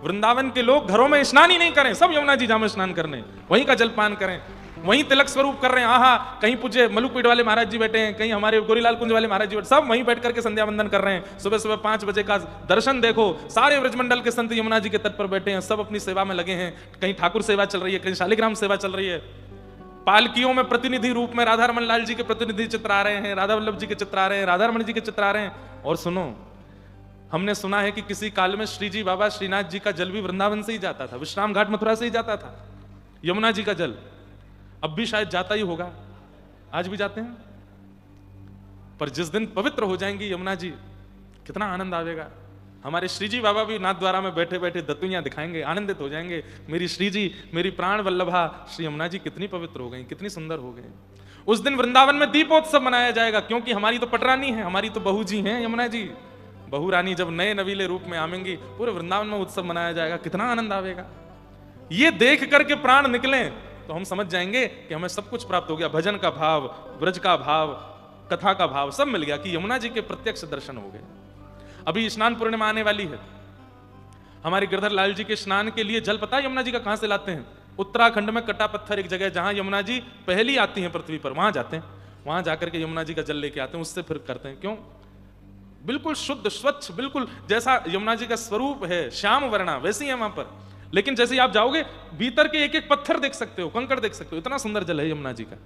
वृंदावन के लोग घरों में स्नान ही नहीं करें, सब यमुना जी जाम स्नान करने, वहीं का जलपान करें, वहीं तिलक स्वरूप कर रहे हैं। आहा, कहीं पूज्य मलुकपीठ वाले महाराज जी बैठे हैं, कहीं हमारे गोरीलाल कुंज वाले महाराज जी बैठे, सब वहीं बैठ करके संध्या वंदन कर रहे हैं। सुबह सुबह 5 बजे का दर्शन देखो, सारे व्रजमंडल के संत यमुना जी के तट पर बैठे हैं, सब अपनी सेवा में लगे हैं। कहीं ठाकुर सेवा चल रही है, कहीं शालिग्राम सेवा चल रही है। पालकियों में प्रतिनिधि रूप में राधा रमन लाल जी के प्रतिनिधि चित्र आ रहे हैं, राधा वल्लभ जी के चित्र आ रहे हैं, राधा रमन जी के चित्र आ रहे हैं। और सुनो, हमने सुना है कि किसी काल में श्री जी बाबा श्रीनाथ जी का जल भी वृंदावन से ही जाता था, विश्राम घाट मथुरा से ही जाता था। यमुना जी का जल अब भी शायद जाता ही होगा, आज भी जाते हैं। पर जिस दिन पवित्र हो जाएंगी यमुना जी, कितना आनंद आवेगा। हमारे श्री जी बाबा भी नाथ द्वारा में बैठे बैठे दत्तुइयां दिखाएंगे, आनंदित हो जाएंगे। मेरी श्री जी, मेरी प्राण वल्लभा श्री यमुना जी कितनी पवित्र हो गई, कितनी सुंदर हो गई। उस दिन वृंदावन में दीपोत्सव मनाया जाएगा, क्योंकि हमारी तो पटरानी है, हमारी तो बहू जी हैं यमुना जी। बहू रानी जब नए नवीले रूप में आवेंगी, पूरे वृंदावन में उत्सव मनाया जाएगा, कितना आनंद आवेगा। ये देख करके प्राण निकले तो हम समझ जाएंगे कि हमें सब कुछ प्राप्त हो गया। भजन का भाव, ब्रज का भाव, कथा का भाव सब मिल गया, कि यमुना जी के प्रत्यक्ष दर्शन हो गए। अभी स्नान पूर्णिमा आने वाली है। हमारे गिरधर लाल जी के स्नान के लिए जल पता है यमुना जी का कहां से लाते हैं? उत्तराखंड में कटा पत्थर एक जगह, जहां यमुना जी पहली आती हैं पृथ्वी पर, वहां जाते हैं। वहां जाकर के यमुना जी का जल लेके आते हैं, उससे फिर करते हैं। क्यों? बिल्कुल शुद्ध स्वच्छ, बिल्कुल जैसा यमुना जी का स्वरूप है, श्याम वर्णा, वैसी है वहां पर। लेकिन जैसे आप जाओगे, भीतर के एक एक पत्थर देख सकते हो, कंकड़ देख सकते हो, इतना सुंदर जल है यमुना जी का।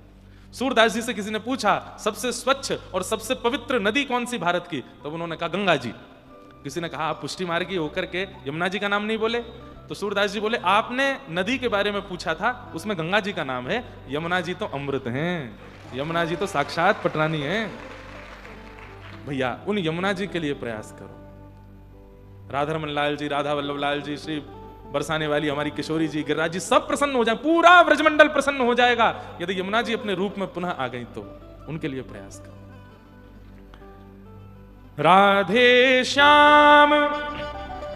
सूरदास जी से किसी ने पूछा सबसे स्वच्छ और सबसे पवित्र नदी कौन सी भारत की, तो उन्होंने कहा गंगा जी। किसी ने कहा आप पुष्टि मार्गी होकर के यमुना जी का नाम नहीं बोले, तो सूरदास जी बोले आपने नदी के बारे में पूछा था, उसमें गंगा जी का नाम है, यमुना जी तो अमृत हैं, यमुना जी तो साक्षात पटरानी हैं। भैया उन यमुना जी के लिए प्रयास करो। राधा रमन लाल जी, राधा वल्लभ लाल जी, श्री बरसाने वाली हमारी किशोरी जी, गिरिराज जी, सब प्रसन्न हो जाए, पूरा व्रजमंडल प्रसन्न हो जाएगा यदि यमुना जी अपने रूप में पुनः आ गई तो। उनके लिए प्रयास करो। राधे श्याम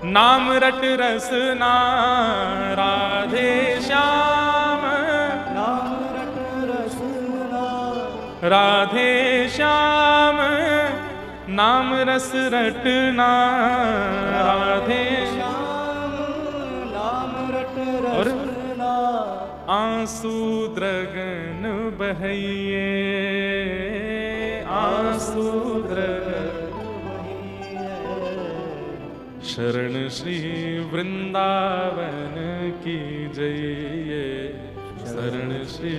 नाम रट रसना, राधे श्याम नाम रट रसना, राधे श्याम नाम रस रटना, राधे श्याम नाम रट रसना, आंसू द्रगन बहइये, आंसू द्रगन शरण श्री वृंदावन की जय, शरण श्री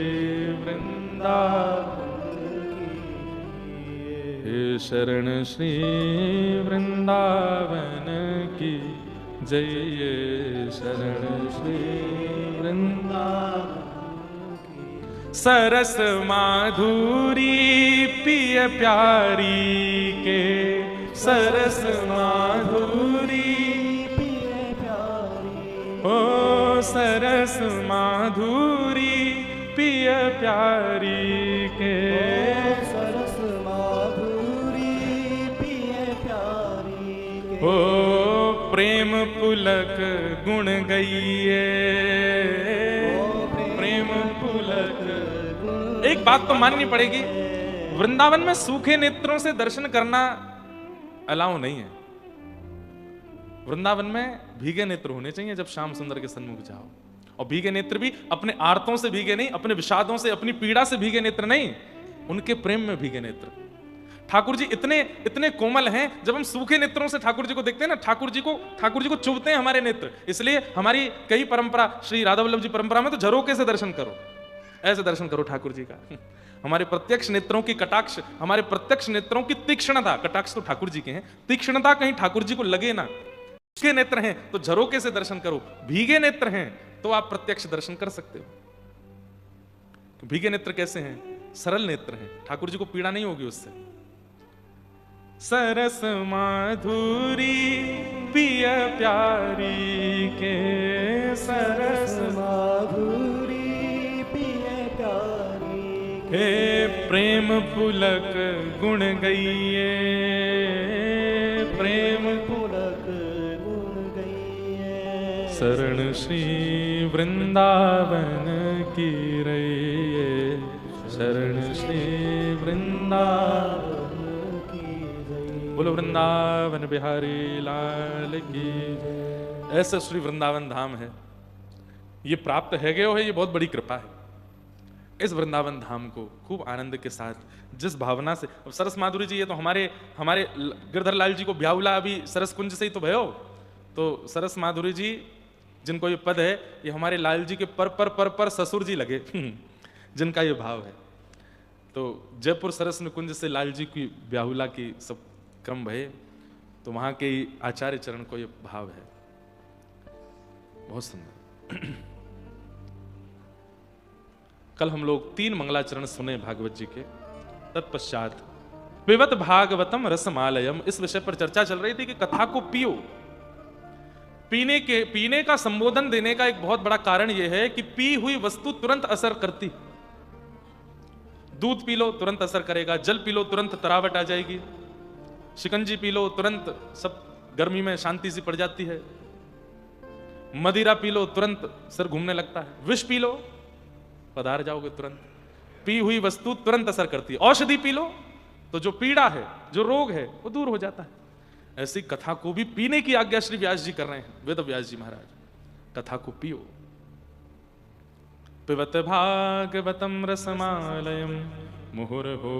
वृंदावन की, शरण श्री वृंदावन की जय, शरण श्री वृंदावन की। सरस माधुरी पिय प्यारी के, सरस माधुरी पिय प्यारी, ओ सरस माधुरी पिय प्यारी के, सरस माधुरी पिय प्यारी के, ओ प्रेम पुलक गुण गइये, प्रेम पुलक गुण। एक बात तो माननी पड़ेगी, वृंदावन में सूखे नेत्रों से दर्शन करना अलाउ नहीं है। वृंदावन में भीगे नेत्र होने चाहिए जब श्याम सुंदर के सन्मुख जाओ। और भीगे नेत्र भी अपने आर्तों से भीगे नहीं, अपने विषादों से, अपनी पीड़ा से भीगे नेत्र नहीं, उनके प्रेम में भीगे नेत्र। ठाकुर जी इतने इतने कोमल हैं, जब हम सूखे नेत्रों से ठाकुर जी को देखते हैं ना, ठाकुर जी को चुभते हैं हमारे नेत्र। इसलिए हमारी कई परंपरा, श्री राधा वल्लभ जी परंपरा में तो झरोके से दर्शन करो, ऐसे दर्शन करो ठाकुर जी का। हमारे प्रत्यक्ष नेत्रों की कटाक्ष, हमारे प्रत्यक्ष नेत्रों की तीक्ष्णता, कटाक्ष तो ठाकुर जी के हैं, तीक्ष्णता कहीं ठाकुर जी को लगे ना। सूखे नेत्र हैं तो झरोके से दर्शन करो, भीगे नेत्र हैं तो आप प्रत्यक्ष दर्शन कर सकते हो। भीगे नेत्र कैसे हैं? सरल नेत्र हैं, ठाकुर जी को पीड़ा नहीं होगी उससे। सरस माधुरी पिय प्यारी के, सरस माधुरी पिय प्यारी के, प्रेम पुलक गुण गइये, प्रेम पुलक गुण गइये, शरण श्री वृंदावन की रइये, शरण श्री वृंदावन। बोलो वृंदावन बिहारी लाल की। ऐसे श्री वृंदावन धाम है, ये प्राप्त है गए हो है, ये बहुत बड़ी कृपा है। इस वृंदावन धाम को खूब आनंद के साथ जिस भावना से, अब सरस माधुरी जी ये तो हमारे गिरधर लाल जी को ब्याहुला अभी सरस कुंज से ही तो भयो, तो सरस माधुरी जी जिनको ये पद है, ये हमारे लाल जी के पर ससुर जी लगे जिनका ये भाव है। तो जयपुर सरस कुंज से लाल जी की ब्याहुला की सब क्रम भये, तो वहां के आचार्य चरण को ये भाव है, बहुत सुंदर। कल हम लोग 3 मंगलाचरण सुने भागवत जी के, तत्पश्चात पिबत भागवतम रसमालयम, इस विषय पर चर्चा चल रही थी कि कथा को पियो। पीने का संबोधन देने का एक बहुत बड़ा कारण यह है कि पी हुई वस्तु तुरंत असर करती। दूध पी लो तुरंत असर करेगा, जल पी लो तुरंत तरावट आ जाएगी, शिकंजी पी लो तुरंत सब गर्मी में शांति सी पड़ जाती है, मदिरा पी लो तुरंत सिर घूमने लगता है, विष पी लो पधार जाओगे तुरंत। पी हुई वस्तु तुरंत असर करती है। औषधि पी लो तो जो पीड़ा है, जो रोग है, वो दूर हो जाता है। ऐसी कथा को भी पीने की आज्ञा श्री व्यास जी कर रहे हैं, वेद व्यास जी महाराज, कथा को पियो। पिबत भागवतम रसमालयम मुहुर्हो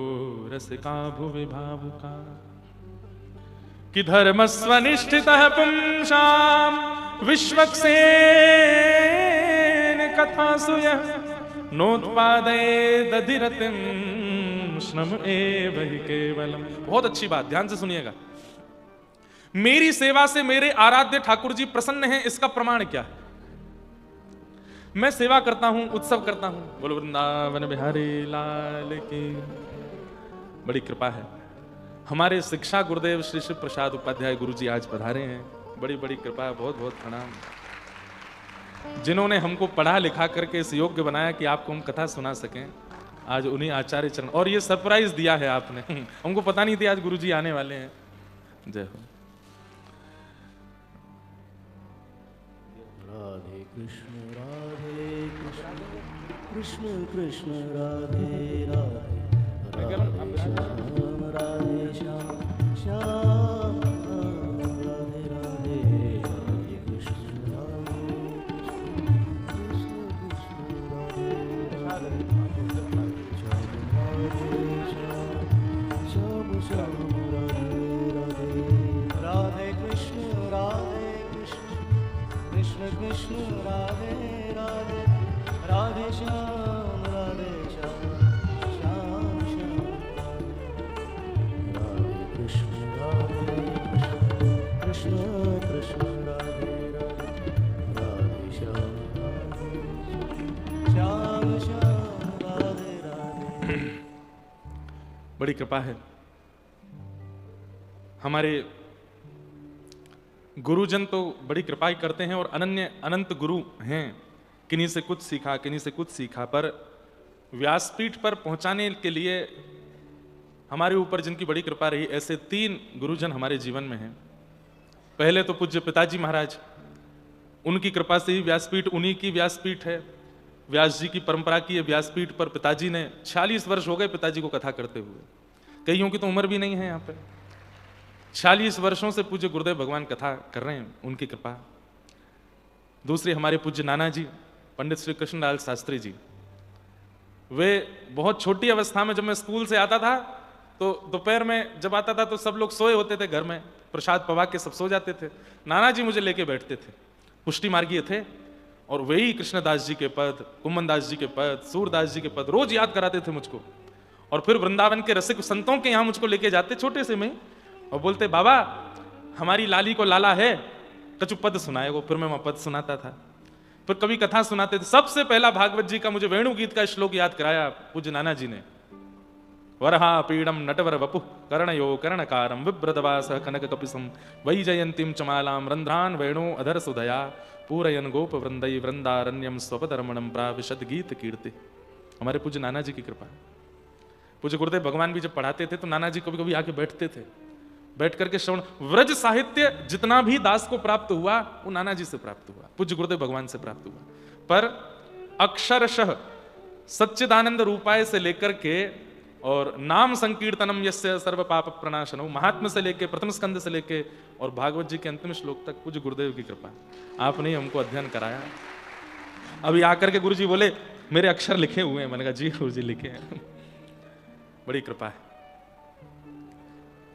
रसिका भुवि भावुका, कि धर्मस्वनिष्ठितः पुंसाम विश्वक्सेन कथासु यः नोत्पादये दधिरतिं श्रम एव हि केवलम। बहुत अच्छी बात, ध्यान से सुनिएगा। मेरी सेवा से मेरे आराध्य ठाकुर जी प्रसन्न हैं, इसका प्रमाण क्या है? मैं सेवा करता हूं, उत्सव करता हूं, बोलो वृंदावन बिहारी लाल की। बड़ी कृपा है, हमारे शिक्षा गुरुदेव श्री शिव प्रसाद उपाध्याय गुरु जी आज पधारे हैं, बड़ी बड़ी कृपा, बहुत बहुत प्रणाम। जिन्होंने हमको पढ़ा लिखा करके इस योग्य बनाया कि आपको हम कथा सुना सकें, आज उन्हीं आचार्य चरण, और ये सरप्राइज दिया है आपने, हमको पता नहीं थी आज गुरु जी आने वाले हैं। जय हो। राधे कृष्ण कृष्ण कृष्ण राधे राधे, राधे श्याम श्याम राधे राधे, राधे कृष्ण राधे श्याम श्याम राधे राधे, राधे कृष्ण कृष्ण कृष्ण राधे राधे, राधे श्याम श्याम श्याम, राधे कृष्ण कृष्ण कृष्ण राधे राधे, राधे श्याम श्याम श्याम राधे राधे। बड़ी कृपा है, हमारे गुरुजन तो बड़ी कृपा ही करते हैं, और अनंत गुरु हैं, किन्हीं से कुछ सीखा, किन्हीं से कुछ सीखा, पर व्यासपीठ पर पहुंचाने के लिए हमारे ऊपर जिनकी बड़ी कृपा रही, ऐसे 3 गुरुजन हमारे जीवन में हैं। पहले तो पूज्य पिताजी महाराज, उनकी कृपा से ही व्यासपीठ, उन्हीं की व्यासपीठ है, व्यास जी की परंपरा की है। व्यासपीठ पर पिताजी ने 46 वर्ष हो गए पिताजी को कथा करते हुए, कईयों की तो उम्र भी नहीं है यहाँ पे, 46 वर्षों से पूज्य गुरुदेव भगवान कथा कर रहे हैं, उनकी कृपा। दूसरे हमारे पूज्य नाना जी पंडित श्री कृष्णलाल शास्त्री जी, वे बहुत छोटी अवस्था में, जब मैं स्कूल से आता था तो दोपहर में जब आता था तो सब लोग सोए होते थे घर में, प्रसाद पवा के सब सो जाते थे, नाना जी मुझे लेके बैठते थे, पुष्टि मार्गीय थे, और वही कृष्णदास जी के पद, कुम्मनदास जी के पद, सूरदास जी के पद रोज याद कराते थे मुझको, और फिर वृंदावन के रसिक संतों के यहाँ मुझको लेके जाते छोटे से में, और बोलते बाबा हमारी लाली को लाला है, कछु पद सुनाए वो, फिर मैं वहां पद सुनाता था, फिर कभी कथा सुनाते थे। सबसे पहला भागवत जी का मुझे वेणु गीत का श्लोक याद कराया पूज्य नाना जी ने, वरहा पीडम नटवर वपु कर्णयो कर्णकारम विभ्रतवास कनक कपिसम वैजयंतीम चमालाम रंध्रान वेणु अधर सुधया पूरयन गोप वृंदई वृंदारण्यम स्वपधर्मणम प्राविशद गीत कीर्ति। हमारे पूज्य नाना जी की कृपा। पूज्य गुरुदेव भगवान भी जब पढ़ाते थे तो नाना जी कभी कभी आके बैठते थे, बैठ करके श्रवण। व्रज साहित्य जितना भी दास को प्राप्त हुआ वो नाना जी से प्राप्त हुआ, पूज्य गुरुदेव भगवान से प्राप्त हुआ, पर अक्षरशः सच्चिदानंद रूपाय से लेकर के और नाम संकीर्तनम यस्य सर्व पाप प्रणाशनो, महात्म्य से लेके प्रथम स्कंद से लेके और भागवत जी के अंतिम श्लोक तक पूज्य गुरुदेव की कृपा। आपने हमको अध्ययन कराया। अभी आकर के गुरु जी बोले मेरे अक्षर लिखे हुए हैं। मैंने कहा जी गुरु जी लिखे हैं। बड़ी कृपा है।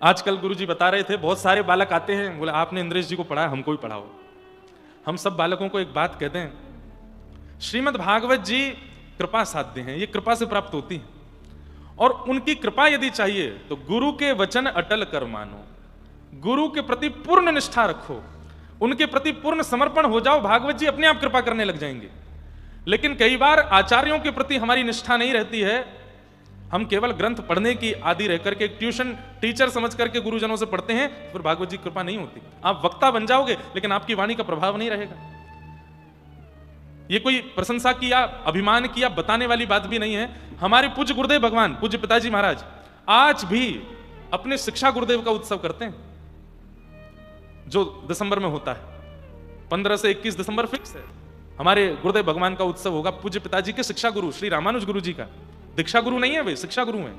आजकल गुरु जी बता रहे थे बहुत सारे बालक आते हैं, बोले आपने इंद्रेश जी को पढ़ाया, हमको भी पढ़ाओ। हम सब बालकों को एक बात कहते हैं, श्रीमद् भागवत जी कृपा साध्य हैं, ये कृपा से प्राप्त होती है। और उनकी कृपा यदि चाहिए तो गुरु के वचन अटल कर मानो, गुरु के प्रति पूर्ण निष्ठा रखो, उनके प्रति पूर्ण समर्पण हो जाओ, भागवत जी अपने आप कृपा करने लग जाएंगे। लेकिन कई बार आचार्यों के प्रति हमारी निष्ठा नहीं रहती है, हम केवल ग्रंथ पढ़ने की आदि रह करके ट्यूशन टीचर समझ करके गुरुजनों से पढ़ते हैं, फिर भागवत जी कृपा नहीं होती। आप वक्ता बन जाओगे लेकिन आपकी वाणी का प्रभाव नहीं रहेगा। ये कोई प्रशंसा की या अभिमान की या बताने वाली बात भी नहीं है। हमारे पूज्य गुरुदेव भगवान पूज्य पिताजी महाराज आज भी अपने शिक्षा गुरुदेव का उत्सव करते हैं, जो दिसंबर में होता है। 15 से 21 दिसंबर फिक्स है, हमारे गुरुदेव भगवान का उत्सव होगा। पूज्य पिताजी के शिक्षा गुरु श्री रामानुज गुरु जी का, दीक्षा गुरु नहीं है वे, शिक्षा गुरु हैं,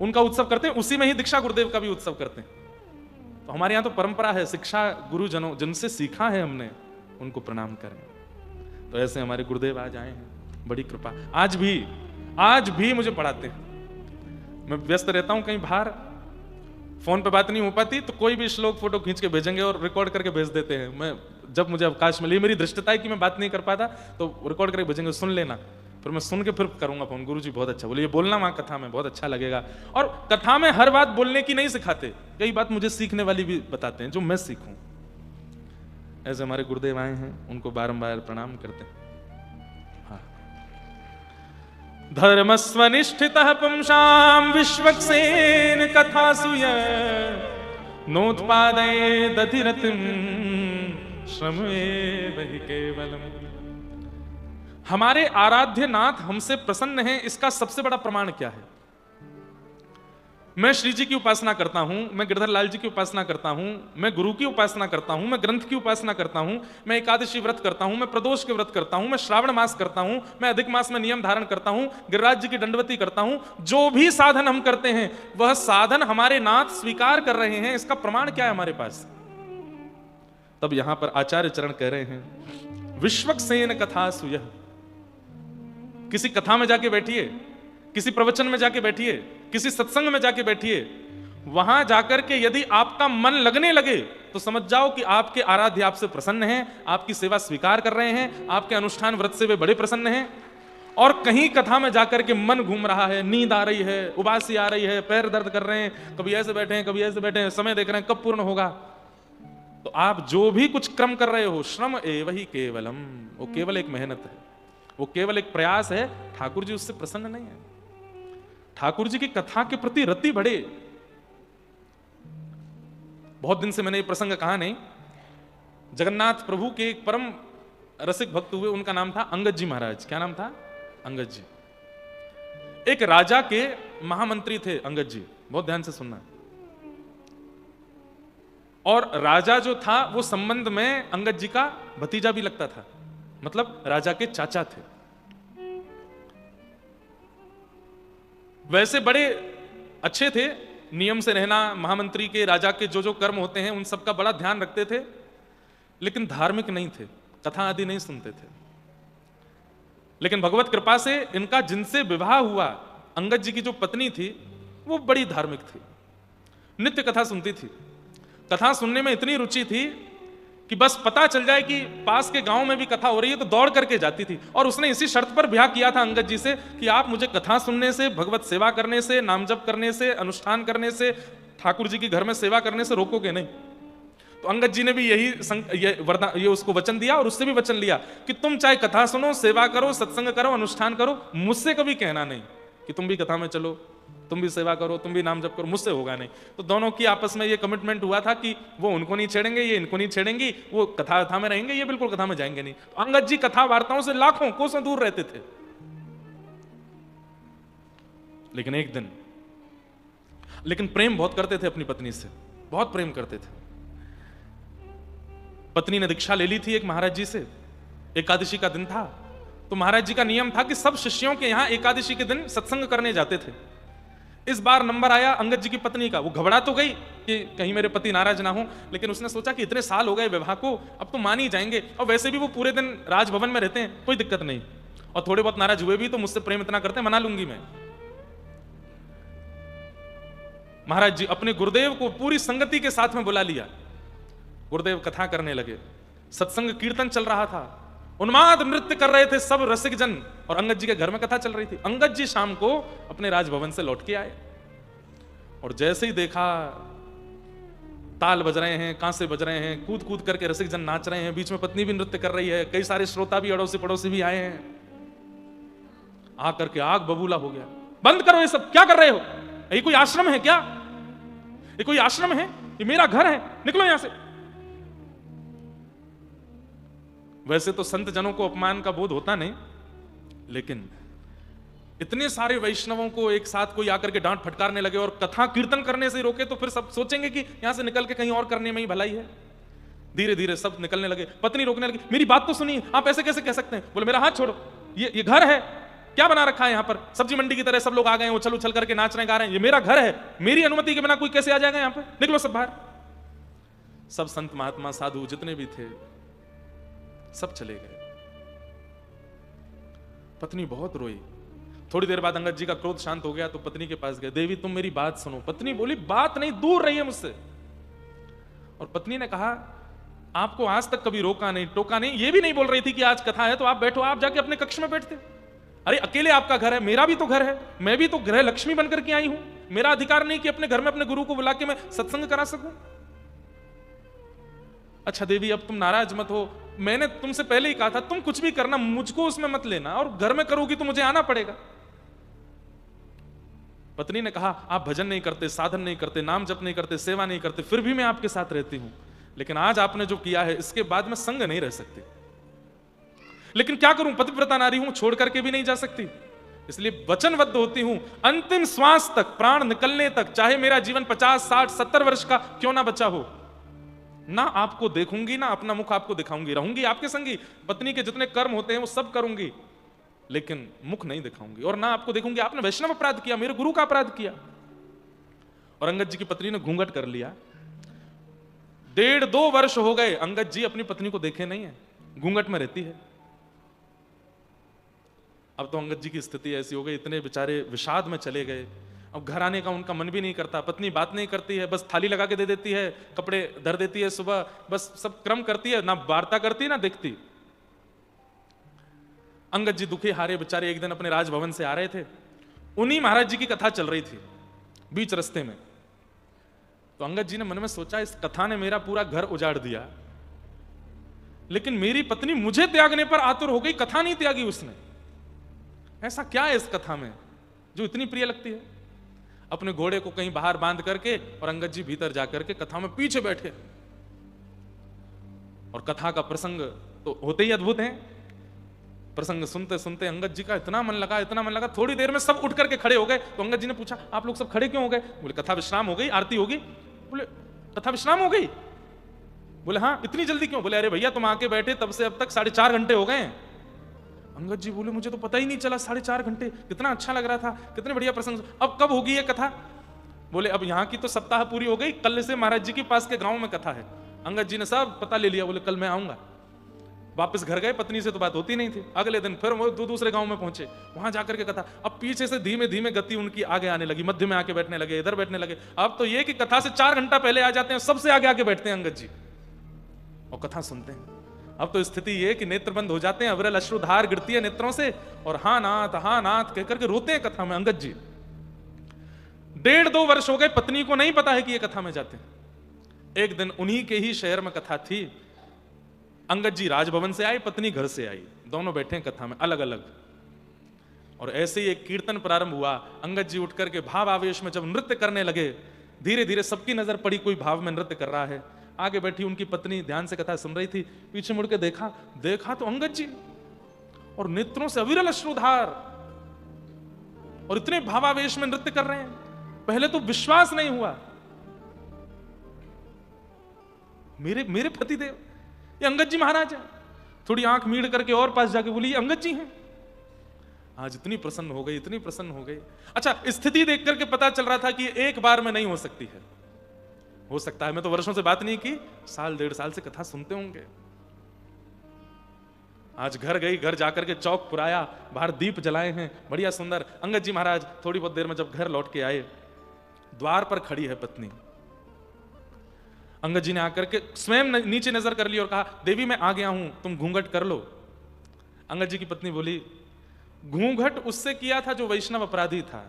उनका उत्सव करते हैं। उसी में ही दीक्षा गुरुदेव का भी उत्सव करते हैं। तो हमारे यहां तो परंपरा है, शिक्षा गुरुजनों जिनसे सीखा है हमने उनको प्रणाम करें। तो ऐसे हमारे गुरुदेव आज आए हैं, बड़ी कृपा। आज भी मुझे पढ़ाते हैं। मैं व्यस्त रहता हूं कहीं बाहर, फोन पे बात नहीं हो पाती, तो कोई भी श्लोक फोटो खींच के भेजेंगे और रिकॉर्ड करके भेज देते हैं। मैं जब मुझे अवकाश मिले, मेरी दृष्टता है कि मैं बात नहीं कर पाता, तो रिकॉर्ड करके भेजेंगे, सुन लेना। फिर मैं सुन के फिर करूंगा फोन, गुरु जी बहुत अच्छा बोले, ये बोलना वहां कथा में बहुत अच्छा लगेगा। और कथा में हर बात बोलने की नहीं सिखाते, कई बात मुझे सीखने वाली भी बताते हैं जो मैं सीखूं। ऐसे हमारे गुरुदेव आए हैं, उनको बारंबार प्रणाम करते हैं। हाँ। धर्मस्वनिष्ठितः पुंसां विश्वक्सेन कथासु नोत्पादये दधिरतिं श्रमेव हि केवलम्। हमारे आराध्य नाथ हमसे प्रसन्न हैं, इसका सबसे बड़ा प्रमाण क्या है? मैं श्री जी की उपासना करता हूं, मैं गिरधर लाल जी की उपासना करता हूं, मैं गुरु की उपासना करता हूं, मैं ग्रंथ की उपासना करता हूं, मैं एकादशी व्रत करता हूं, मैं प्रदोष के व्रत करता हूं, मैं श्रावण मास करता हूं, मैं अधिक मास में नियम धारण करता हूं, गिरिराज जी की दंडवती करता हूं। जो भी साधन हम करते हैं वह साधन हमारे नाथ स्वीकार कर रहे हैं, इसका प्रमाण क्या है हमारे पास? तब यहां पर आचार्य चरण कह रहे हैं, विश्वक्सेन कथा सुयः। किसी कथा में जाके बैठिए, किसी प्रवचन में जाके बैठिए, किसी सत्संग में जाके बैठिए, वहां जाकर के यदि आपका मन लगने लगे तो समझ जाओ कि आपके आराध्य आपसे प्रसन्न हैं, आपकी सेवा स्वीकार कर रहे हैं, आपके अनुष्ठान व्रत से वे बड़े प्रसन्न हैं। और कहीं कथा में जाकर के मन घूम रहा है, नींद आ रही है, उबासी आ रही है, पैर दर्द कर रहे हैं, कभी ऐसे बैठे हैं, कभी ऐसे बैठे हैं, समय देख रहे हैं कब पूर्ण होगा, तो आप जो भी कुछ क्रम कर रहे हो, श्रम एव हि केवलम, वो केवल एक मेहनत है, वो केवल एक प्रयास है। ठाकुर जी उससे प्रसन्न नहीं है। ठाकुर जी की कथा के प्रति रति बढ़े। बहुत दिन से मैंने ये प्रसंग कहा नहीं। जगन्नाथ प्रभु के एक परम रसिक भक्त हुए, उनका नाम था अंगद जी महाराज। क्या नाम था? अंगद जी। एक राजा के महामंत्री थे अंगद जी, बहुत ध्यान से सुनना। और राजा जो था वो संबंध में अंगद जी का भतीजा भी लगता था, मतलब राजा के चाचा थे। वैसे बड़े अच्छे थे, नियम से रहना, महामंत्री के राजा के जो जो कर्म होते हैं उन सब का बड़ा ध्यान रखते थे, लेकिन धार्मिक नहीं थे, कथा आदि नहीं सुनते थे। लेकिन भगवत कृपा से इनका जिनसे विवाह हुआ, अंगद जी की जो पत्नी थी वो बड़ी धार्मिक थी, नित्य कथा सुनती थी। कथा सुनने में इतनी रुचि थी कि बस पता चल जाए कि पास के गांव में भी कथा हो रही है तो दौड़ करके जाती थी। और उसने इसी शर्त पर ब्याह किया था अंगद जी से कि आप मुझे कथा सुनने से, भगवत सेवा करने से, नाम जप करने से, अनुष्ठान करने से, ठाकुर जी की घर में सेवा करने से रोकोगे नहीं। तो अंगद जी ने भी ये उसको वचन दिया और उससे भी वचन लिया कि तुम चाहे कथा सुनो, सेवा करो, सत्संग करो, अनुष्ठान करो, मुझसे कभी कहना नहीं कि तुम भी कथा में चलो, तुम भी सेवा करो, तुम भी नाम जप करो, मुझसे होगा नहीं। तो दोनों की आपस में ये कमिटमेंट हुआ था कि वो उनको नहीं छेड़ेंगे, ये इनको नहीं छेड़ेंगी, वो कथा में रहेंगे, ये बिल्कुल कथा में जाएंगे नहीं। तो अंगद जी कथा वार्ताओं से लाखों कोसों दूर रहते थे। लेकिन प्रेम बहुत करते थे अपनी पत्नी से, बहुत प्रेम करते थे। पत्नी ने दीक्षा ले ली थी एक महाराज जी से, एकादशी का दिन था, तो महाराज जी का नियम था कि सब शिष्यों के यहाँ एकादशी के दिन सत्संग करने जाते थे। इस बार नंबर आया अंगद जी की पत्नी का। वो घबरा तो गई कि कहीं मेरे पति नाराज ना हो, लेकिन उसने सोचा कि इतने साल हो गए विवाह को, अब तो मान ही जाएंगे, और वैसे भी वो पूरे दिन राजभवन में रहते हैं, कोई दिक्कत नहीं, और थोड़े बहुत नाराज हुए भी तो मुझसे प्रेम इतना करते हैं, मना लूंगी मैं। महाराज जी अपने गुरुदेव को पूरी संगति के साथ में बुला लिया। गुरुदेव कथा करने लगे, सत्संग कीर्तन चल रहा था, उन्माद नृत्य कर रहे थे सब रसिक जन, और अंगद जी के घर में कथा चल रही थी। अंगद जी शाम को अपने राजभवन से लौट के आए, और जैसे ही देखा ताल बज रहे हैं, कांसे बज रहे हैं, कूद कूद करके रसिक जन नाच रहे हैं, बीच में पत्नी भी नृत्य कर रही है, कई सारे श्रोता भी अड़ोसी पड़ोसी भी आए हैं, आकर के आग बबूला हो गया। बंद करो ये सब, क्या कर रहे हो? ये कोई आश्रम है क्या? ये कोई आश्रम है? ये मेरा घर है, निकलो यहां से। वैसे तो संत जनों को अपमान का बोध होता नहीं, लेकिन इतने सारे वैष्णवों को एक साथ कोई आकर के डांट फटकारने लगे और कथा कीर्तन करने से रोके तो फिर सब सोचेंगे कि यहां से निकल के कहीं और करने में ही भलाई है। धीरे धीरे सब निकलने लगे, पत्नी रोकने लगी, मेरी बात तो सुनिए, आप ऐसे कैसे कह सकते हैं? बोले मेरा हाथ छोड़ो, ये घर है, क्या बना रखा है यहाँ पर? सब्जी मंडी की तरह सब लोग आ गए, उछल उछल करके नाच रहे गा रहे हैं, ये मेरा घर है, मेरी अनुमति के बिना कोई कैसे आ जाएगा यहाँ पर? निकलो सब बाहर। सब संत महात्मा साधु जितने भी थे सब चले गए। पत्नी बहुत रोई। थोड़ी देर बाद अंगद जी का क्रोध शांत हो गया तो पत्नी के पास गए, देवी तुम मेरी बात सुनो। पत्नी बोली बात नहीं, दूर रहिए मुझसे। और पत्नी ने कहा आपको आज तक कभी रोका नहीं टोका नहीं, ये भी नहीं बोल रही थी कि आज कथा है तो आप बैठो, आप जाके अपने कक्ष में बैठते। अरे अकेले आपका घर है, मेरा भी तो घर है, मैं भी तो गृह लक्ष्मी बनकर के आई हूं, मेरा अधिकार नहीं कि अपने घर में अपने गुरु को बुला के मैं सत्संग करा सकूं? अच्छा देवी अब तुम नाराज मत हो, मैंने तुमसे पहले ही कहा था तुम कुछ भी करना मुझको उसमें मत लेना, और घर में करोगी तो मुझे आना पड़ेगा। पत्नी ने कहा आप भजन नहीं करते, साधन नहीं करते, नाम जप नहीं करते, सेवा नहीं करते, फिर भी मैं आपके साथ रहती हूं, लेकिन आज आपने जो किया है इसके बाद मैं संग नहीं रह सकती। लेकिन क्या करूं, पतिव्रता नारी हूं, छोड़ करके भी नहीं जा सकती, इसलिए वचनबद्ध होती हूं अंतिम श्वास तक, प्राण निकलने तक, चाहे मेरा जीवन 50, 60, 70 वर्ष का क्यों ना बचा हो, ना आपको देखूंगी, ना अपना मुख आपको दिखाऊंगी, रहूंगी आपके संगी, पत्नी के जितने कर्म होते हैं वो सब करूंगी, लेकिन मुख नहीं दिखाऊंगी, और ना आपको देखूंगी आपने वैष्णव अपराध किया, मेरे गुरु का अपराध किया। और अंगद जी की पत्नी ने घूंघट कर लिया। 1.5-2 वर्ष हो गए अंगद जी अपनी पत्नी को देखे नहीं है, घूंघट में रहती है। अब तो अंगद जी की स्थिति ऐसी हो गई, इतने बेचारे विषाद में चले गए, अब घर आने का उनका मन भी नहीं करता, पत्नी बात नहीं करती है, बस थाली लगा के दे देती है, कपड़े धर देती है सुबह, बस सब क्रम करती है, ना वार्ता करती ना दिखती। अंगद जी दुखी हारे बेचारे एक दिन अपने राजभवन से आ रहे थे, उन्हीं महाराज जी की कथा चल रही थी बीच रास्ते में। तो अंगद जी ने मन में सोचा इस कथा ने मेरा पूरा घर उजाड़ दिया, लेकिन मेरी पत्नी मुझे त्यागने पर आतुर हो गई, कथा नहीं त्यागी उसने। ऐसा क्या है इस कथा में जो इतनी प्रिय लगती है? अपने घोड़े को कहीं बाहर बांध करके और अंगद जी भीतर जाकर के कथा में पीछे बैठे, और कथा का प्रसंग तो होते ही अद्भुत है। प्रसंग सुनते सुनते अंगद जी का इतना मन लगा, थोड़ी देर में सब उठ करके खड़े हो गए। तो अंगद जी ने पूछा आप लोग सब खड़े क्यों हो गए? बोले कथा विश्राम हो गई, आरती होगी। बोले कथा विश्राम हो गई? बोले हाँ, इतनी जल्दी क्यों? बोले अरे भैया तुम आके बैठे तब से अब तक 4.5 घंटे हो गए। अंगद जी बोले मुझे तो पता ही नहीं चला, 4.5 घंटे, कितना अच्छा लग रहा था, कितने बढ़िया प्रसंग, अब कब होगी ये कथा? बोले अब यहाँ की तो सप्ताह पूरी हो गई, कल से महाराज जी के पास के गांव में कथा है। अंगद जी ने सब पता ले लिया, बोले कल मैं आऊंगा। वापस घर गए, पत्नी से तो बात होती नहीं थी। अगले दिन फिर वो दूसरे गांव में पहुंचे, वहां जाकर के कथा। अब पीछे से धीमे धीमे गति उनकी आगे आने लगी, मध्य में आके बैठने लगे, इधर बैठने लगे। अब तो ये कि कथा से 4 घंटा पहले आ जाते हैं, सबसे आगे आके बैठते हैं अंगद जी और कथा सुनते हैं। अब तो स्थिति ये कि नेत्र बंद हो जाते हैं, अविरल अश्रुधार गिरती है नेत्रों से, और हाँ नाथ कहकर के रोते हैं कथा में अंगद जी। 1.5-2 वर्ष हो गए, पत्नी को नहीं पता है कि ये कथा में जाते हैं। एक दिन उन्हीं के ही शहर में कथा थी, अंगद जी राजभवन से आए, पत्नी घर से आई, दोनों बैठे हैं कथा में अलग अलग। और ऐसे ही एक कीर्तन प्रारंभ हुआ। अंगद जी उठ करके भाव आवेश में जब नृत्य करने लगे, धीरे धीरे सबकी नजर पड़ी कोई भाव में नृत्य कर रहा है। आगे बैठी उनकी पत्नी ध्यान से कथा सुन रही थी, पीछे मुड़ के देखा तो अंगद जी, और नेत्रों से अविरल अश्रुधार, और इतने भावावेश में नृत्य कर रहे हैं। पहले तो विश्वास नहीं हुआ, मेरे पतिदेव, ये अंगद जी महाराज है। थोड़ी आंख मीड़ करके और पास जाके बोली ये अंगद जी हैं। आज इतनी प्रसन्न हो गई, इतनी प्रसन्न हो गई। अच्छा, स्थिति देख करके पता चल रहा था कि एक बार में नहीं हो सकती है, हो सकता है मैं तो वर्षों से बात नहीं की, साल 1.5 साल से कथा सुनते होंगे। आज घर गई, घर जाकर के चौक पुराया, बाहर दीप जलाए हैं, बढ़िया सुंदर। अंगद जी महाराज थोड़ी बहुत देर में जब घर लौट के आए, द्वार पर खड़ी है पत्नी। अंगद जी ने आकर के स्वयं नीचे नजर कर ली और कहा, देवी मैं आ गया हूं, तुम घूंघट कर लो। अंगद जी की पत्नी बोली, घूंघट उससे किया था जो वैष्णव अपराधी था,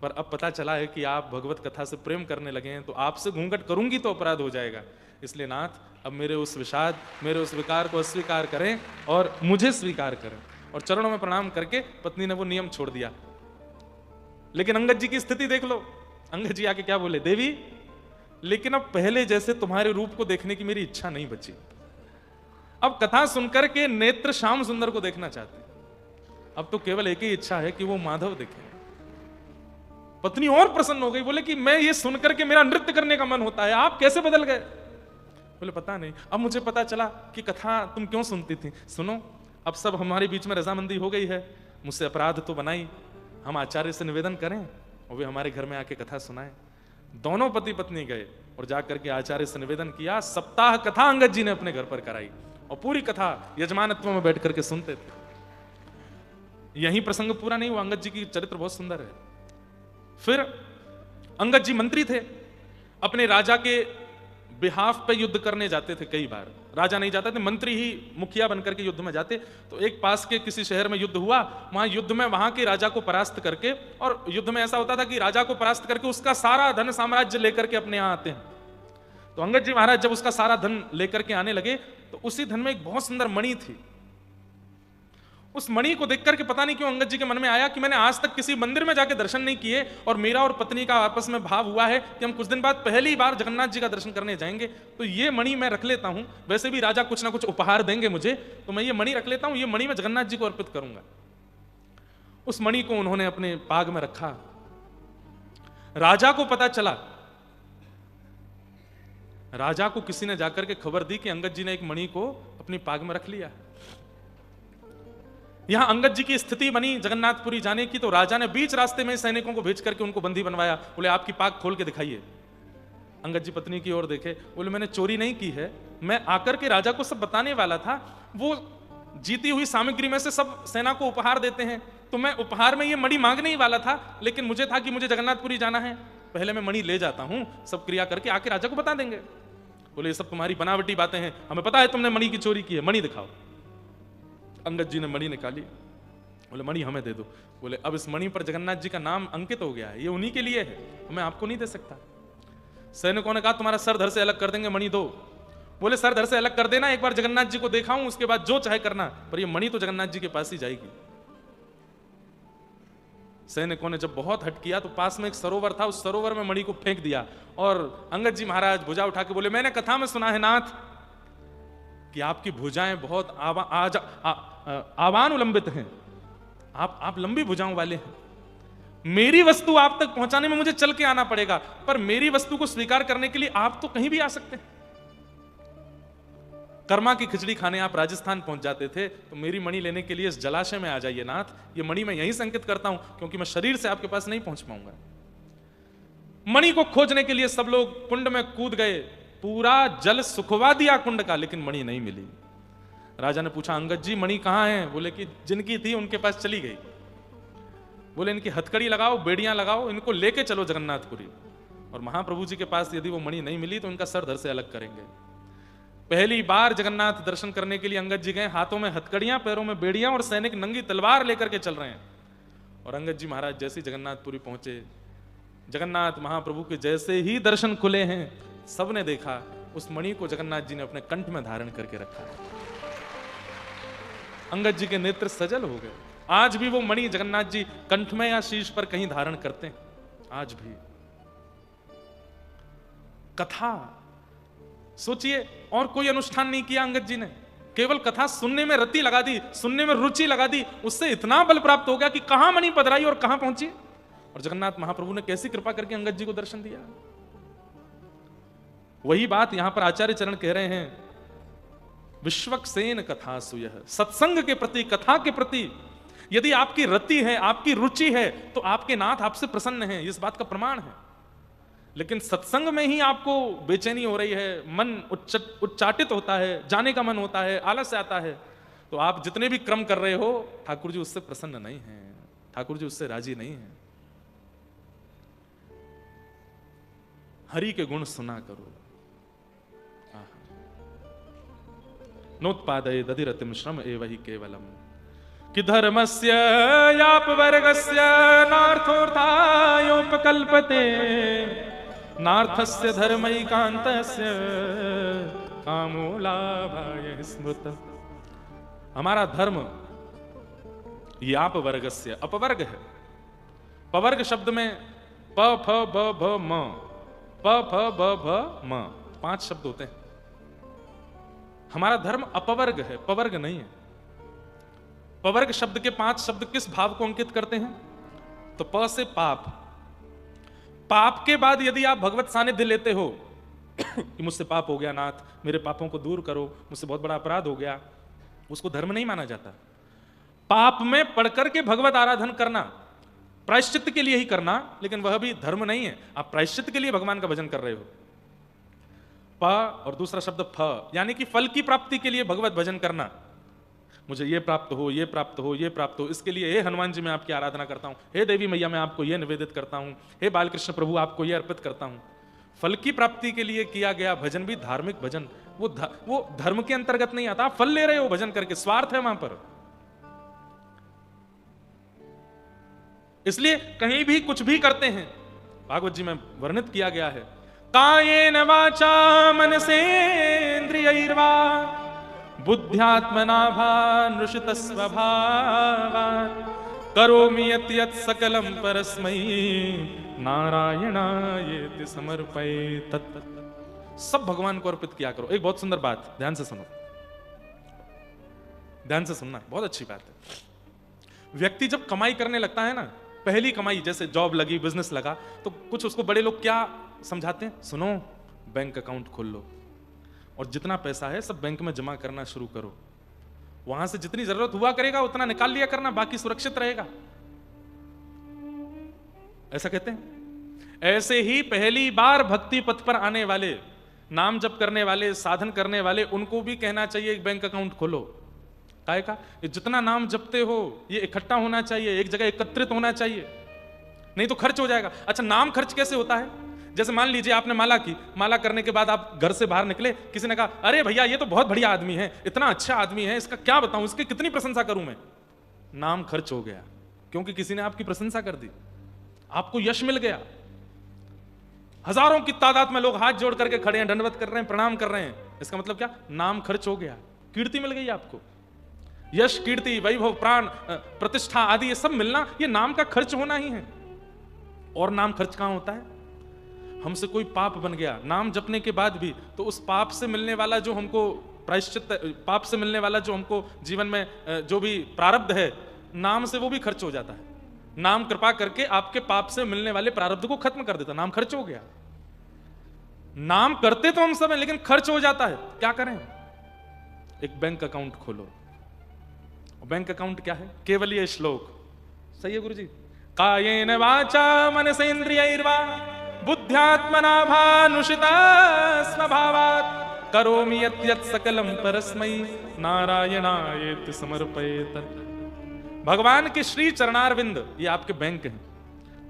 पर अब पता चला है कि आप भगवत कथा से प्रेम करने लगे हैं, तो आपसे घूंघट करूंगी तो अपराध हो जाएगा। इसलिए नाथ, अब मेरे उस विषाद, मेरे उस विकार को अस्वीकार करें और मुझे स्वीकार करें। और चरणों में प्रणाम करके पत्नी ने वो नियम छोड़ दिया। लेकिन अंगद जी की स्थिति देख लो। अंगद जी आके क्या बोले, देवी लेकिन अब पहले जैसे तुम्हारे रूप को देखने की मेरी इच्छा नहीं बची। अब कथा सुनकर के नेत्र श्याम सुंदर को देखना चाहते हैं। अब तो केवल एक ही इच्छा है कि वो माधव देखे। पत्नी और प्रसन्न हो गई, बोले कि मैं ये सुनकर के मेरा नृत्य करने का मन होता है, आप कैसे बदल गए? बोले पता नहीं, अब मुझे पता चला कि कथा तुम क्यों सुनती थी। सुनो, अब सब हमारे बीच में रजामंदी हो गई है, मुझसे अपराध तो बनाई, हम आचार्य से निवेदन करें और वे हमारे घर में आके कथा सुनाएं। दोनों पति पत्नी गए और जाकर के आचार्य से निवेदन किया। सप्ताह कथा अंगद जी ने अपने घर पर कराई और पूरी कथा यजमानत्व में बैठ करके सुनते थे। यही प्रसंग पूरा नहीं हुआ, अंगद जी की चरित्र बहुत सुंदर है। फिर अंगद जी मंत्री थे, अपने राजा के बिहाफ पे युद्ध करने जाते थे। कई बार राजा नहीं जाते थे, मंत्री ही मुखिया बनकर के युद्ध में जाते। तो एक पास के किसी शहर में युद्ध हुआ, वहां युद्ध में वहां के राजा को परास्त करके, और युद्ध में ऐसा होता था कि राजा को परास्त करके उसका सारा धन साम्राज्य लेकर के अपने यहां आते हैं। तो अंगद जी महाराज जब उसका सारा धन लेकर के आने लगे, तो उसी धन में एक बहुत सुंदर मणि थी। उस मणि को देख करके पता नहीं क्यों अंगद जी के मन में आया कि मैंने आज तक किसी मंदिर में जाके दर्शन नहीं किए, और मेरा और पत्नी का आपस में भाव हुआ है कि हम कुछ दिन बाद पहली बार जगन्नाथ जी का दर्शन करने जाएंगे, तो ये मणि मैं रख लेता हूं। वैसे भी राजा कुछ ना कुछ उपहार देंगे मुझे, तो मैं ये मणि रख लेता हूं, ये मणि मैं जगन्नाथ जी को अर्पित करूंगा। उस मणि को उन्होंने अपने पाग में रखा। राजा को पता चला, राजा को किसी ने जाकर के खबर दी कि अंगद जी ने एक मणि को अपनी पाग में रख लिया। यहां अंगद जी की स्थिति बनी जगन्नाथपुरी जाने की, तो राजा ने बीच रास्ते में सैनिकों को भेज करके उनको बंदी बनवाया। बोले आपकी पाग खोल के दिखाइए। अंगद जी पत्नी की ओर देखे, बोले मैंने चोरी नहीं की है, मैं आकर के राजा को सब बताने वाला था। वो जीती हुई सामग्री में से सब सेना को उपहार देते हैं, तो मैं उपहार में ये मणि मांगने ही वाला था, लेकिन मुझे था कि मुझे जगन्नाथपुरी जाना है, पहले मैं मणि ले जाता हूं, सब क्रिया करके आके राजा को बता देंगे। बोले ये सब तुम्हारी बनावटी बातें हैं, हमें पता है तुमने मणि की चोरी की है, मणि दिखाओ। अंगद जी ने मणि निकाली। बोले मणि हमें दे दो। बोले अब इस मणि पर जगन्नाथ जी का नाम अंकित हो गया है, ये उन्हीं के लिए है, मैं आपको नहीं दे सकता। सैनिकों ने कहा तुम्हारा सर धड़ से अलग कर देंगे, मणि दो। बोले सर धड़ से अलग कर देना, एक बार जगन्नाथ जी को दिखाऊं, उसके बाद जो चाहे करना, पर ये मणि तो जगन्नाथ जी के पास ही जाएगी। सैनिकों ने जब बहुत हट किया, तो पास में एक सरोवर था, उस सरोवर में मणि को फेंक दिया। और अंगद जी महाराज भुजा उठा के बोले मैंने कथा में सुना है नाथ कि आपकी भुजाएं बहुत आवान उलंबित हैं, आप लंबी भुजाओं वाले हैं। मेरी वस्तु आप तक पहुंचाने में मुझे चल के आना पड़ेगा, पर मेरी वस्तु को स्वीकार करने के लिए आप तो कहीं भी आ सकते हैं। कर्मा की खिचड़ी खाने आप राजस्थान पहुंच जाते थे, तो मेरी मणि लेने के लिए इस जलाशय में आ जाइए नाथ, ये मणि मैं यहीं संकेत करता हूं, क्योंकि मैं शरीर से आपके पास नहीं पहुंच पाऊंगा। मणि को खोजने के लिए सब लोग कुंड में कूद गए, पूरा जल सुखवा दिया कुंड का, लेकिन मणि नहीं मिली। राजा ने पूछा अंगद जी मणि कहां है? बोले कि जिनकी थी उनके पास चली गई। बोले इनकी हथकड़ी लगाओ, बेड़ियां लगाओ, इनको लेके चलो जगन्नाथपुरी, और महाप्रभु जी के पास यदि वो मणि नहीं मिली तो इनका सर धड़ से अलग करेंगे। पहली बार जगन्नाथ दर्शन करने के लिए अंगद जी गए, हाथों में हथकड़ियां, पैरों में बेड़ियां, और सैनिक नंगी तलवार लेकर के चल रहे हैं। और अंगद जी महाराज जैसे ही जगन्नाथपुरी पहुंचे, जगन्नाथ महाप्रभु के जैसे ही दर्शन खुले हैं, सबने देखा उस मणि को जगन्नाथ जी ने अपने कंठ में धारण करके रखा। अंगद जी के नेत्र सजल हो गए। आज भी वो मणि जगन्नाथ जी कंठ में या शीश पर कहीं धारण करते हैं, आज भी। कथा सोचिए, और कोई अनुष्ठान नहीं किया अंगद जी ने, केवल कथा सुनने में रति लगा दी, सुनने में रुचि लगा दी, उससे इतना बल प्राप्त हो गया कि कहां मणि पधराई और कहां पहुंची। और जगन्नाथ महाप्रभु ने कैसी कृपा करके अंगद जी को दर्शन दिया। वही बात यहां पर आचार्य चरण कह रहे हैं, विश्वक्सेन कथा सुयः, सत्संग के प्रति, कथा के प्रति यदि आपकी रति है, आपकी रुचि है, तो आपके नाथ आपसे प्रसन्न हैं, इस बात का प्रमाण है। लेकिन सत्संग में ही आपको बेचैनी हो रही है, मन उच्चाटित होता है, जाने का मन होता है, आलस आता है, तो आप जितने भी क्रम कर रहे हो, ठाकुर जी उससे प्रसन्न नहीं हैं, ठाकुर जी उससे राजी नहीं हैं। हरि के गुण सुना करो। नोत्पादये दधिरतिम श्रम एव हि केवलम कि धर्मस्य यापवर्गस्य नार्थोऽर्थायोपकल्पते नार्थस्य धर्मैकान्तस्य कामो लाभाय स्मृत। हमारा धर्म यापवर्गस्य, अपवर्ग है। पवर्ग शब्द में प फ ब भ म, प फ ब भ म 5 शब्द होते हैं। हमारा धर्म अपवर्ग है, पवर्ग नहीं है। पवर्ग शब्द के 5 शब्द किस भाव को अंकित करते हैं? तो प से पाप, पाप के बाद यदि आप भगवत सानिध्य लेते हो कि मुझसे पाप हो गया नाथ, मेरे पापों को दूर करो, मुझसे बहुत बड़ा अपराध हो गया, उसको धर्म नहीं माना जाता। पाप में पढ़ करके भगवत आराधन करना, प्रायश्चित के लिए ही करना, लेकिन वह भी धर्म नहीं है। आप प्रायश्चित के लिए भगवान का भजन कर रहे हो। प और दूसरा शब्द फ, यानी कि फल की प्राप्ति के लिए भगवत भजन करना। मुझे ये प्राप्त हो, ये प्राप्त हो, ये प्राप्त हो, इसके लिए हे हनुमान जी मैं आपकी आराधना करता हूं, हे देवी मैया मैं आपको ये निवेदित करता हूं, हे बालकृष्ण प्रभु आपको ये अर्पित करता हूं। फल की प्राप्ति के लिए किया गया भजन भी धार्मिक भजन, वो धर्म के अंतर्गत नहीं आता। आप फल ले रहे हो भजन करके, स्वार्थ है वहां पर। इसलिए कहीं भी कुछ भी करते हैं, भागवत जी में वर्णित किया गया है, कायेन वाचा मनसेन्द्रियैर्वा बुद्ध्यात्मना भानुषित स्वभावात् करोमि यत् यत् सकलं परस्मै नारायणायेति समर्पये तत्। सब भगवान को अर्पित किया करो। एक बहुत सुंदर बात, ध्यान से सुनो, ध्यान से सुनना, बहुत अच्छी बात है। व्यक्ति जब कमाई करने लगता है ना, पहली कमाई, जैसे जॉब लगी, बिजनेस लगा, तो कुछ उसको बड़े लोग क्या समझाते हैं? सुनो, बैंक अकाउंट खोल लो और जितना पैसा है सब बैंक में जमा करना शुरू करो, वहां से जितनी जरूरत हुआ करेगा उतना निकाल लिया करना, बाकी सुरक्षित रहेगा। ऐसा कहते हैं। ऐसे ही पहली बार भक्ति पथ पर आने वाले, नाम जप करने वाले, साधन करने वाले, उनको भी कहना चाहिए एक बैंक अकाउंट खोलो। काहे का? जितना नाम जपते हो ये इकट्ठा होना चाहिए, एक जगह एकत्रित होना चाहिए, नहीं तो खर्च हो जाएगा। अच्छा, नाम खर्च कैसे होता है? जैसे मान लीजिए आपने माला की, माला करने के बाद आप घर से बाहर निकले, किसी ने कहा अरे भैया ये तो बहुत बढ़िया आदमी है, इतना अच्छा आदमी है, इसका क्या बताऊं, इसकी कितनी प्रशंसा करूं मैं। नाम खर्च हो गया, क्योंकि किसी ने आपकी प्रशंसा कर दी, आपको यश मिल गया। हजारों की तादाद में लोग हाथ जोड़ करके खड़े हैं, दंडवत कर रहे हैं, प्रणाम कर रहे हैं, इसका मतलब क्या? नाम खर्च हो गया, कीर्ति मिल गई आपको। यश, कीर्ति, वैभव, प्राण प्रतिष्ठा आदि ये सब मिलना, ये नाम का खर्च होना ही है। और नाम खर्च कहां होता है? हमसे कोई पाप बन गया नाम जपने के बाद भी, तो उस पाप से मिलने वाला जो हमको प्रायश्चित, पाप से मिलने वाला जो हमको जीवन में जो भी प्रारब्ध है, नाम से वो भी खर्च हो जाता है। नाम कृपा करके आपके पाप से मिलने वाले प्रारब्ध को खत्म कर देता, नाम खर्च हो गया। नाम करते तो हम सब हैं, लेकिन खर्च हो जाता है। क्या करें? एक बैंक अकाउंट खोलो। बैंक अकाउंट क्या है? केवल ये श्लोक सही है गुरुजी? कायेन वाचा मनसेन्द्रियैर्वा बुद्ध्यात्मना भानुषिता स्वभावात् करोमि यत् यत् सकलं परस्मै नारायणायेति समर्पयेत्। भगवान के श्री चरणारविंद ये आपके बैंक हैं।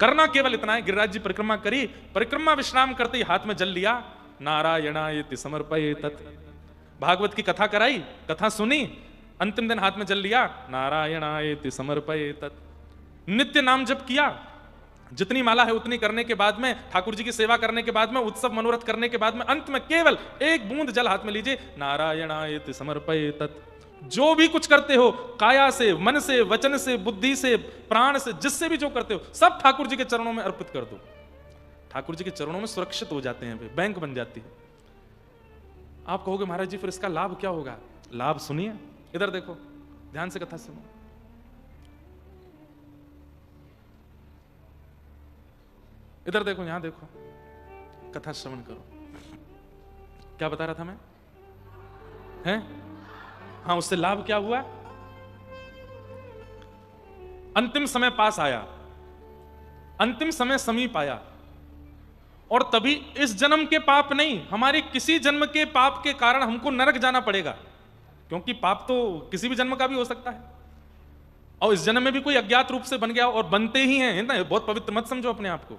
करना केवल इतना है, गिरिराज जी परिक्रमा करी, परिक्रमा विश्राम करते ही हाथ में जल लिया, नारायणायेति समर्पयेत्। भागवत की कथा कराई, कथा सुनी, अंतिम दिन हाथ में जल लिया, नारायणायेति समर्पयेत्। नित्य नाम जप किया, जितनी माला है उतनी करने के बाद में, ठाकुर जी की सेवा करने के बाद में, उत्सव मनोरथ करने के बाद में, अंत में केवल एक बूंद जल हाथ में लीजिए, नारायणायेति समर्पयेत्। जो भी कुछ करते हो, काया से, मन से, वचन से, बुद्धि से, प्राण से, जिससे भी जो करते हो, सब ठाकुर जी के चरणों में अर्पित कर दो। ठाकुर जी के चरणों में सुरक्षित हो जाते हैं, बैंक बन जाती है। आप कहोगे महाराज जी फिर इसका लाभ क्या होगा? लाभ सुनिए, इधर देखो, ध्यान से कथा सुनो। इधर देखो, यहां देखो, कथा श्रवण करो। क्या बता रहा था मैं? हैं? हाँ, उससे लाभ क्या हुआ? अंतिम समय पास आया, अंतिम समय समीप आया, और तभी इस जन्म के पाप नहीं, हमारे किसी जन्म के पाप के कारण हमको नरक जाना पड़ेगा, क्योंकि पाप तो किसी भी जन्म का भी हो सकता है, और इस जन्म में भी कोई अज्ञात रूप से बन गया, और बनते ही हैं ना, बहुत पवित्र मत समझो अपने आप को,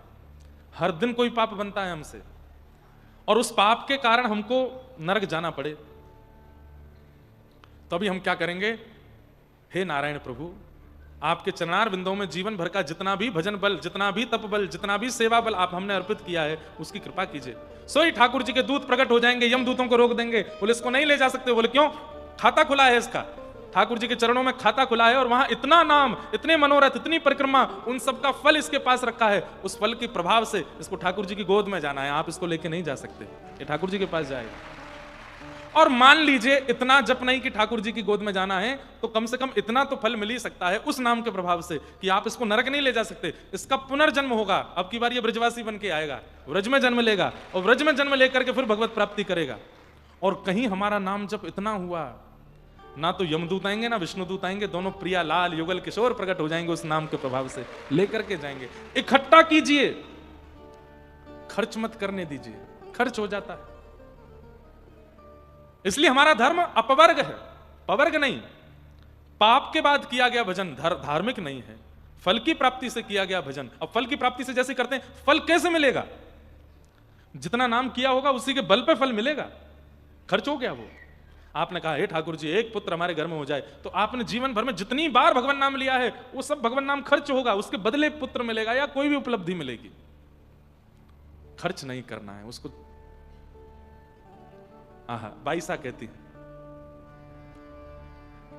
हर दिन कोई पाप बनता है हमसे, और उस पाप के कारण हमको नरक जाना पड़े, तो अभी हम क्या करेंगे? हे नारायण प्रभु, आपके चरणार बिंदों में जीवन भर का जितना भी भजन बल, जितना भी तप बल, जितना भी सेवा बल आप हमने अर्पित किया है, उसकी कृपा कीजिए। सोई ठाकुर जी के दूत प्रकट हो जाएंगे, यम दूतों को रोक देंगे, बोले इसको नहीं ले जा सकते। बोले क्यों? खाता खुला है इसका, ठाकुर जी के चरणों में खाता खुला है, और वहां इतना नाम, इतने मनोरथ, इतनी परिक्रमा, उन सबका फल इसके पास रखा है। उस फल के प्रभाव से इसको ठाकुर जी की गोद में जाना है, आप इसको लेके नहीं जा सकते, ये ठाकुर जी के पास जाएगा। और मान लीजिए इतना जप नहीं कि ठाकुर जी की गोद में जाना है, तो कम से कम इतना तो फल मिल ही सकता है उस नाम के प्रभाव से कि आप इसको नरक नहीं ले जा सकते, इसका पुनर्जन्म होगा। अब की बार ये ब्रजवासी बन के आएगा, व्रज में जन्म लेगा, और व्रज में जन्म लेकर के फिर भगवत प्राप्ति करेगा। और कहीं हमारा नाम जप इतना हुआ, ना तो यमदूत आएंगे ना विष्णुदूत आएंगे, दोनों प्रिया लाल युगल किशोर प्रकट हो जाएंगे उस नाम के प्रभाव से, लेकर के जाएंगे। इकट्ठा कीजिए, खर्च मत करने दीजिए, खर्च हो जाता है। इसलिए हमारा धर्म अपवर्ग है, पवर्ग नहीं। पाप के बाद किया गया भजन धार्मिक नहीं है, फल की प्राप्ति से किया गया भजन। अब फल की प्राप्ति से जैसे करते हैं, फल कैसे मिलेगा? जितना नाम किया होगा उसी के बल पे फल मिलेगा, खर्च हो गया वो। आपने कहा हे ठाकुर जी एक पुत्र हमारे घर में हो जाए, तो आपने जीवन भर में जितनी बार भगवान नाम लिया है वो सब भगवान नाम खर्च होगा, उसके बदले पुत्र मिलेगा या कोई भी उपलब्धि मिलेगी। खर्च नहीं करना है उसको। आहा, बाईसा कहती है,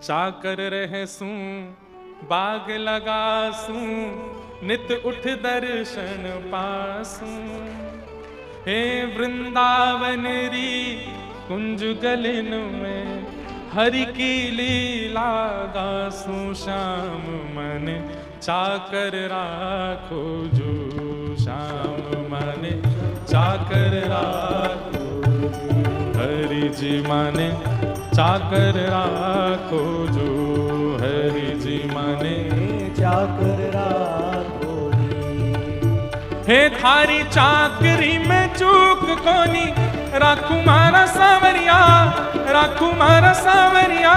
चाकर रहे सू बाग लगा सू, नित उठ दर्शन पासू, हे वृंदावन री कुंज गलिन में, हरि की लीला गासू, श्याम मन चाकर राखो जो, श्याम मन चाकर राखो, हरि जी माने चाकर राखो जो, हरि जी माने चाकर राखो जी। हे थारी चाकरी में चूक कोनी, राखू मारा सावरिया, राखू मारा सावरिया,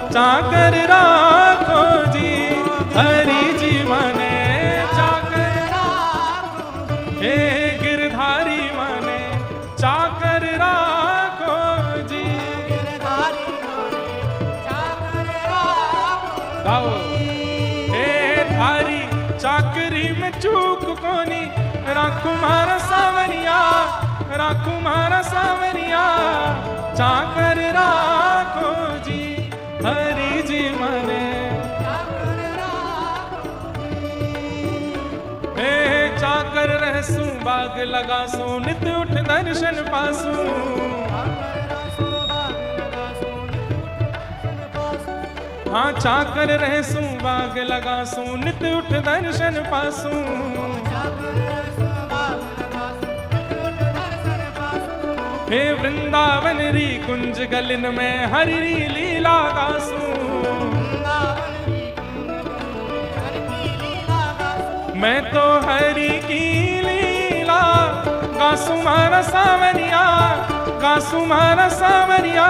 चाकर राखो जी, हरि जी माने चाकर राखो, हे गिरधारी माने चाकर राखो जी, गिरधारी माने चाकर राखो, गाओ। हे थारी चाकरी में चूक कोनी, राखू मारा सावरिया, राखू मारा सावरिया, चाकर राखो जी, हरि जी मने चाकर राखो। हे चाकर रहसू बाग लगासू, नित उठ दर्शन पासू, हाँ चाकर रहसू बाग लगासू, नित उठ दर्शन पासू, हे वृंदावन री कुंज गलिन में, हरि री लीला गासू, मैं तो हरि की लीला गासू मारा सावरिया, गासू मारा सावरिया,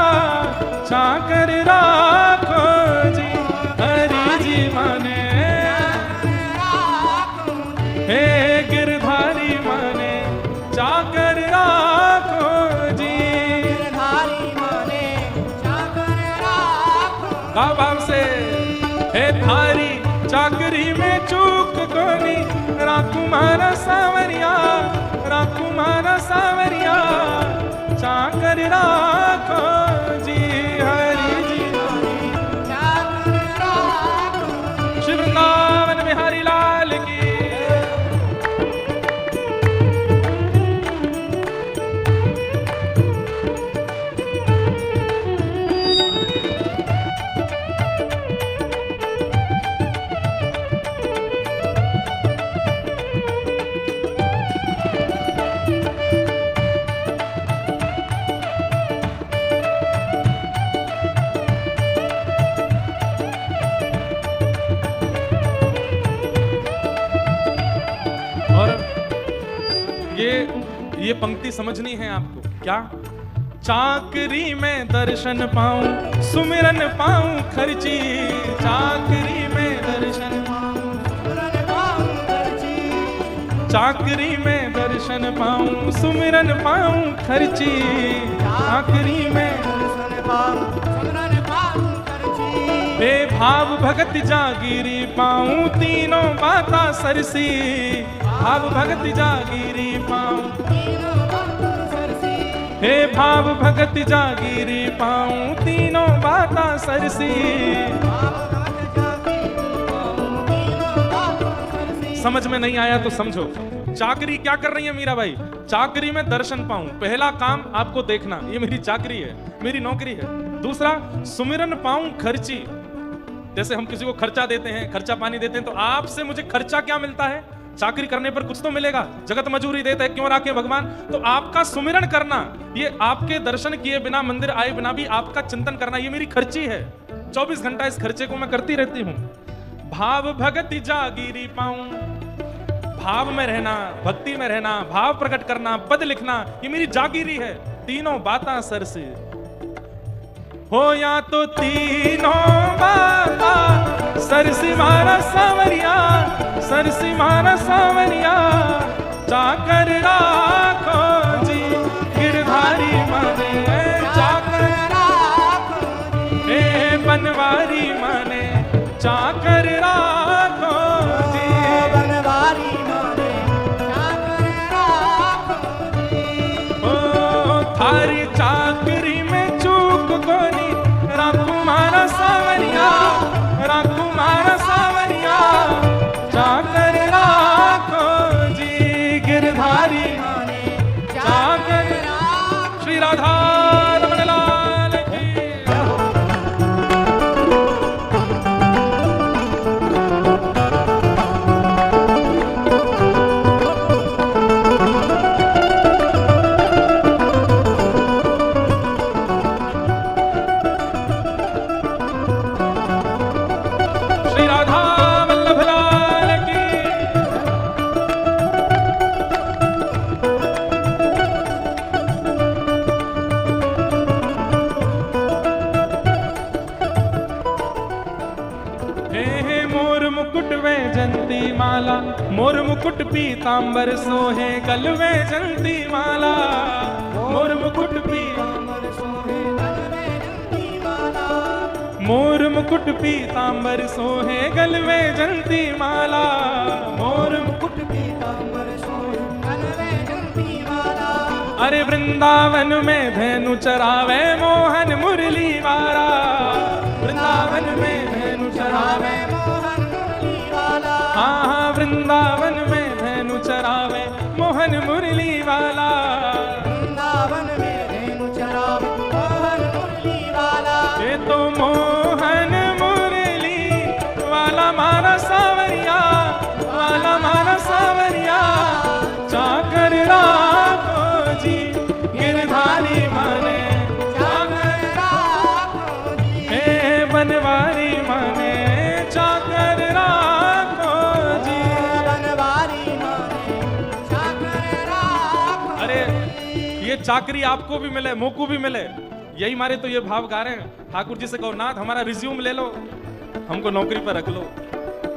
चाकर राखो जी, हरि जी माने, हे गिरधारी माने चाकर राखो जी, गिरधारी माने चाकर राखो, बाबा से। हे थारी चाकरी में चूक कोनी, राखू मारा सावरिया, राखू मारा सावरिया, चाकर राखो जी, हरि जी चाकर राखो। श्री वृंदावन बिहारी लाल की। ये पंक्ति समझनी है आपको। क्या? चाकरी में दर्शन पाऊं, सुमिरन पाऊं खर्ची, चाकरी में दर्शन पाऊं, सुमिरन पाऊं खर्ची, चाकरी में दर्शन पाऊं, सुमिरन पाऊं खर्ची, चाकरी में दर्शन पाऊं, सुमिरन पाऊं खर्ची, बेभाव भगत जागीरी पाऊं, तीनों बाता सरसी, भाव भगत जागीरी पाऊं, तीनों बातों सरसी, हे भाव भगत जागीरी पाऊं, तीनों बाता सरसी। भाव जागीरी पाऊं, तीनों बातों सरसी। समझ में नहीं आया तो समझो। चाकरी क्या कर रही है मीरा भाई? चाकरी में दर्शन पाऊं, पहला काम आपको देखना, ये मेरी चाकरी है, मेरी नौकरी है। दूसरा, सुमिरन पाऊं खर्ची, जैसे हम किसी को खर्चा देते हैं, खर्चा पानी देते हैं, तो आपसे मुझे खर्चा क्या मिलता है? चाकरी करने पर कुछ तो मिलेगा, जगत मजूरी देते हैं, क्यों राखे भगवान? तो आपका सुमिरन करना, ये आपके दर्शन किए बिना, मंदिर आए बिना भी आपका चिंतन करना, ये मेरी खर्ची है। 24 घंटा इस खर्चे को मैं करती रहती हूँ। भाव भगति जागीरी पाऊं, भाव में रहना, भक्ति में रहना, भाव प्रकट करना, पद लिखना, ये मेरी जागीरी है। तीनों बाता सर से हो, या तो तीनों बाता सरसी मारा सावरिया, सरसी मारा सावरिया, चाकर राखो जी गिरधारी माने, चाकर राखो जी, हे बनवारी माने, चाकर राखो जी, बनवारी माने, चाकर राखो जी, ओ थारी चाकरी में चूक कोनी, राखू मारा सावरिया, राखू मारा सावरिया, चाकर राखो जी गिरधारी माने, चाकर। श्री राधा रमण लाल की। श्री राधा वल्लभ लाल की। हे मोर मुकुट वे जंती माला, मोर मुकुट पीतांबर सोहे गल वे जंती माला, मोर मुकुट पी, अमर सोहे गल में जंती माला, मोर मुकुट पीतांबर सोहे गल वे जंती माला, मोर मुकुट पीतांबर सोहे गल में जंती माला, अरे वृंदावन में धेनु चरावे मोहन मुरली वाला, वृंदावन में धेनु चरावे, मोहन मुरली वाला, हाँ हाँ वृंदावन में धेनु चरावे मोहन मुरली वाला, वृंदावन में धेनु चरावे मोहन मुरली वाला, ये तो मोहन मुरली वाला मारा सावरिया, वाला मारा सावरिया, चाकर राखो जी गिरधारी माने, चाकर राखो जी, हे बनवारी माने, चाकर राखो जी। बनवारी माने, चाकर राखो। अरे ये चाकरी आपको भी मिले, मोकू भी मिले, यही मारे तो ये भाव गा रहे हैं। ठाकुर जी से कहो, नाथ हमारा रिज्यूम ले लो, हमको नौकरी पर रख लो,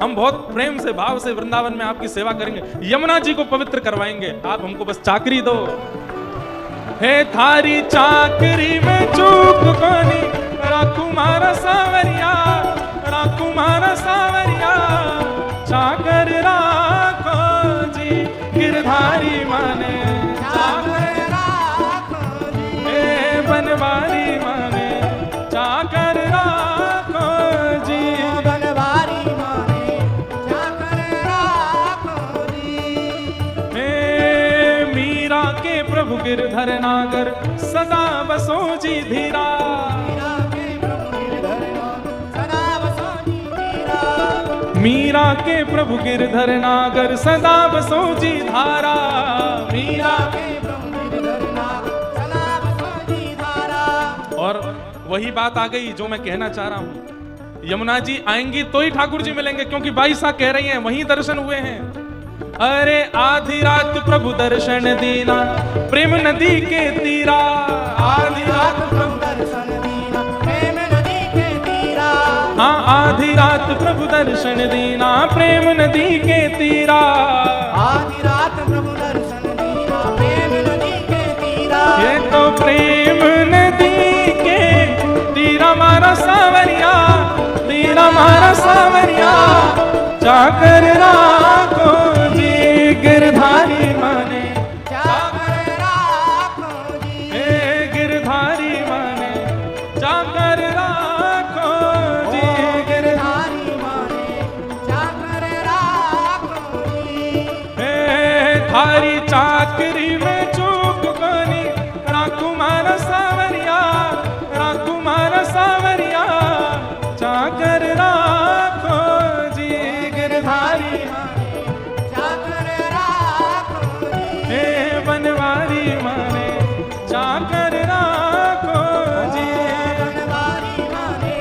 हम बहुत प्रेम से भाव से वृंदावन में आपकी सेवा करेंगे, यमुना जी को पवित्र करवाएंगे, आप हमको बस चाकरी दो। हे थारी चाकरी में चूक कोनी, राखू मारा सावरिया, राखू मारा सावरिया, चाकर राखो जी गिरधारी माने, चाकर राखो जी, हे बनवारी माने, चाकर राखो जी। बनवारी माने, चाकर राखो जी, हे मीरा के प्रभु गिरधर नागर, सदा बसो जी धीरा, मीरा के प्रभु गिरधर सदा बसो जी धीरा, मीरा के प्रभु गिरधर नागर, सदा बसो जी धारा, मीरा। के प्रभु गिरधर सदा बसो जी धारा। और वही बात आ गई जो मैं कहना चाह रहा हूं, यमुना जी आएंगी तो ही ठाकुर जी मिलेंगे, क्योंकि 22 कह रही हैं, वहीं दर्शन हुए हैं। अरे आधी रात प्रभु दर्शन दीना प्रेम नदी के तीरा, आधी रात प्रभु दर्शन दीना प्रेम नदी के तीरा। हाँ आधी रात प्रभु दर्शन दीना प्रेम नदी के तीरा, आधी रात प्रभु दर्शन दीना प्रेम नदी के तीरा। ये तो प्रेम नदी के तीरा मारा सावरिया, तीरा मारा सावरिया, जाकर राखो जी गिरधारी माने, जाकर राखो जी गिरधारी माने, जाकर राखो जी गिरधारी माने, जाकर राखो जी। थारी चाकरी में चूक कोनी राखू मारा सावरिया, राखू मारा सावरिया, जाकर राखो जी गिरधारी माने, जाकर राखो जी बनवारी माने, जाकर राखो जी। बनवारी माने,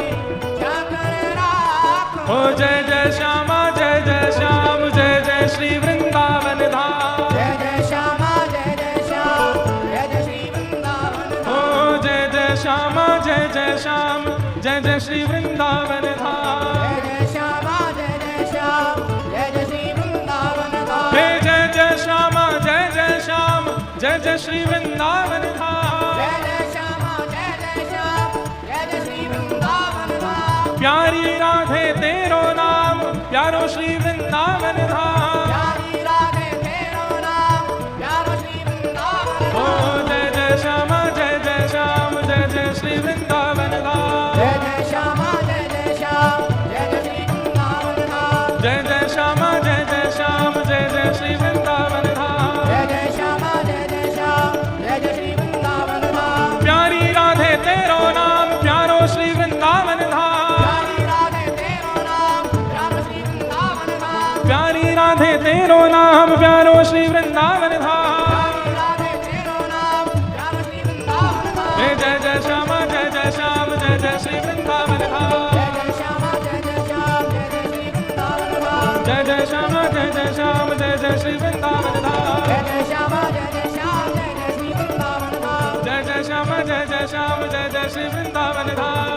जाकर राखो। ओ जय जय श्यामा जय जय श्याम, जय जय श्री वृंदावन धाम, जय जय श्यामा जय जय श्याम, जय जय श्री वृंदावन धाम। ओ जय जय श्यामा जय जय श्याम, जय जय श्री वृंदावन धाम, जय जय श्यामा जय जय श्याम, जय जय श्री वृंदावन धाम। हे जय जय श्यामा जय जय श्याम, जय जय श्री वृंदावन धाम। जय जय श्यामा जय जय श्याम, जय जय श्री वृंदावन धाम। प्यारी राधे तेरो नाम, प्यारो श्री वृंदावन धाम। प्यारी राधे तेरो नाम, प्यारो श्री वृंदावन ओ धाम। जय जय श्यामा जय जय श्याम, जय जय श्री वृंदावन धाम। जय जय श्यामा जय जय श्याम, जय जय श्री वृंदावन धाम। जय जय श्यामा जय जय श्याम, जय जय श्री वृंदावन धाम। जय जय श्यामा जय जय श्याम, जय जय श्री वृंदावन धाम। प्यारी राधे तेरो नाम, प्यारो श्री वृंदावन धाम। प्यारी राधे तेरो नाम, प्यारो श्री वृंदावन धाम। प्यारी राधे तेरो नाम, प्यारो श्री वृंदावन धाम। प्यारी राधे तेरो नाम, प्यारो श्री वृंदावन धाम। हे जय जय श्यामा जय जय श्याम, जय जय श्री वृंदावन धाम। जय जय श्यामा जय जय श्याम, जय जय श्री वृंदावन धाम। जय जय श्यामा जय जय श्याम, जय जय श्री वृंदावन धाम। जय जय श्यामा जय जय श्याम, जय जय श्री वृंदावन धाम। जय जय श्यामा जय जय श्याम, जय जय श्री वृंदावन धाम।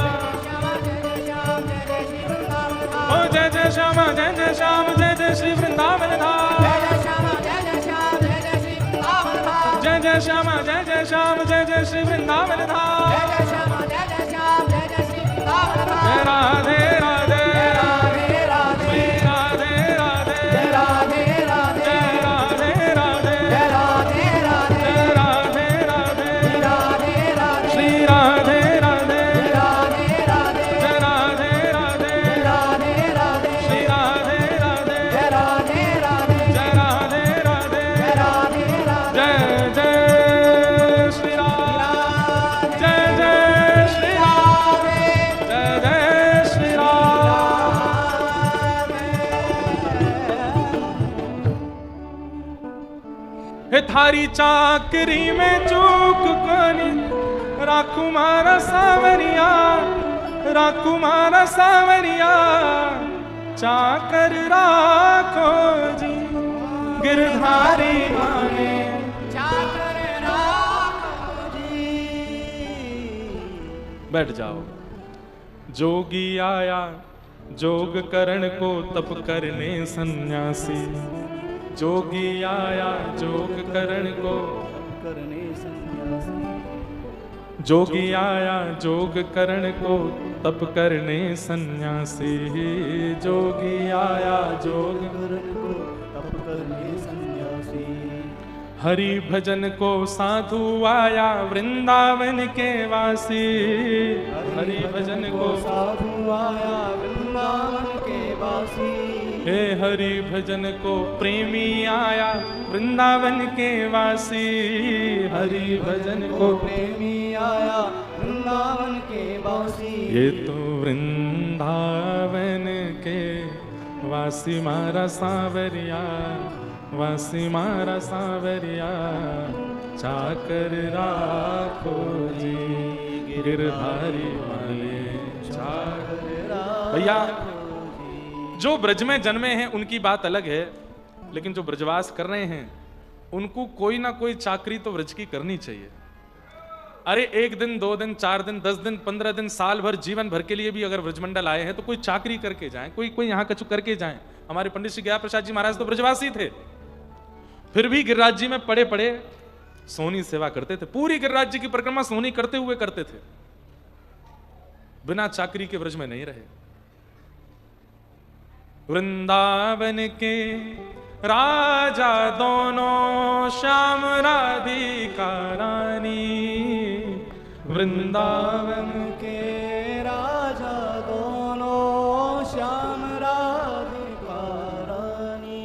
श्यामा जय जय श्याम, जय जय श्री वृंदावन धाम। ओ जय जय श्यामा जय जय श्याम, जय जय श्री वृंदावन धाम। जय जय श्यामा जय जय श्याम, जय जय श्री वृंदावन धाम। जय जय श्यामा जय जय श्याम, जय जय श्री वृंदावन धाम। जय जय श्यामा जय जय श्याम, जय जय श्री वृंदावन धाम। जय राधे राधे, राधे राधे, राधे राधे, जय राधे राधे, जय राधे राधे, जय राधे राधे, जय राधे राधे, राधे राधे, श्री राधे राधे, राधे राधे, जय राधे राधे, राधे राधे, श्री राधे राधे, जय राधे राधे, जय राधे राधे, राधे राधे, जय जय श्री राम, जय जय श्री राम, जय जय श्री राम। हे थारी चाकरी में चूक कोनी राखू मारा सावरिया, राखू मारा सावरिया, चाकर राखो जी गिरधारी माने। चाकर राखो जी। बैठ जाओ। जोगी आया जोग करण को, तप करने सन्यासी। जोगी आया जोग करण को, करने सन्यासी। जोगी आया जोग करण को, तप करने सन्यासी। जोगी आया जोग करण को, तप करने सन्यासी। हरि भजन को साधु आया वृंदावन के वासी। हरि भजन को साधु आया वृंदावन के वासी। हे हरि भजन को प्रेमी आया वृंदावन के वासी। हरि भजन को प्रेमी आया वृंदावन के वासी। ये तो वृंदावन के वासी मारा सांवरिया, वासी मारा सांवरिया, चाकर राखो जी गिरधारी वाले चाकर। भैया जो ब्रज में जन्मे हैं उनकी बात अलग है, लेकिन जो ब्रजवास कर रहे हैं उनको कोई ना कोई चाकरी तो व्रज की करनी चाहिए। अरे 1 दिन 2 दिन 4 दिन 10 दिन 15 दिन साल भर जीवन भर के लिए भी अगर ब्रजमंडल आए हैं तो कोई चाकरी करके जाएं, कोई यहाँ कछु करके जाएं। हमारे पंडित श्री गया प्रसाद जी महाराज तो ब्रजवासी थे, फिर भी गिरिराज जी में पड़े पड़े सोनी सेवा करते थे। पूरी गिरिराज जी की परिक्रमा सोनी करते हुए करते थे, बिना चाकरी के ब्रज में नहीं रहे। वृंदावन के राजा दोनों श्याम राधिका रानी, वृंदावन के राजा दोनों श्याम राधिका रानी।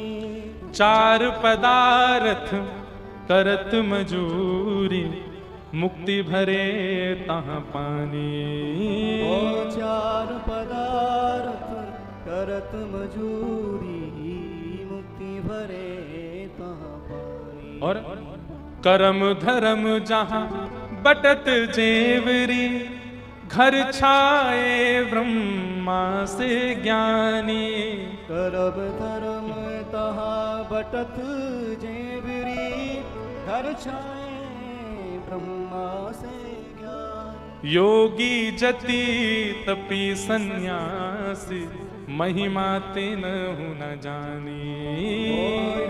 4 पदार्थ करत मजूरी, मुक्ति भरे तहाँ पानी। ओ 4 पदार्थ करत मजूरी, मुक्ति भरे तहाँ पानी। और करम धर्म जहाँ बटत जेवरी, घर छाए ब्रह्मा से ज्ञानी। करब धर्म तहाँ बटत जेवरी, घर छाए ब्रह्मा से ज्ञान। योगी जति तपी सन्यासी, महिमा तिन्हु न जानी।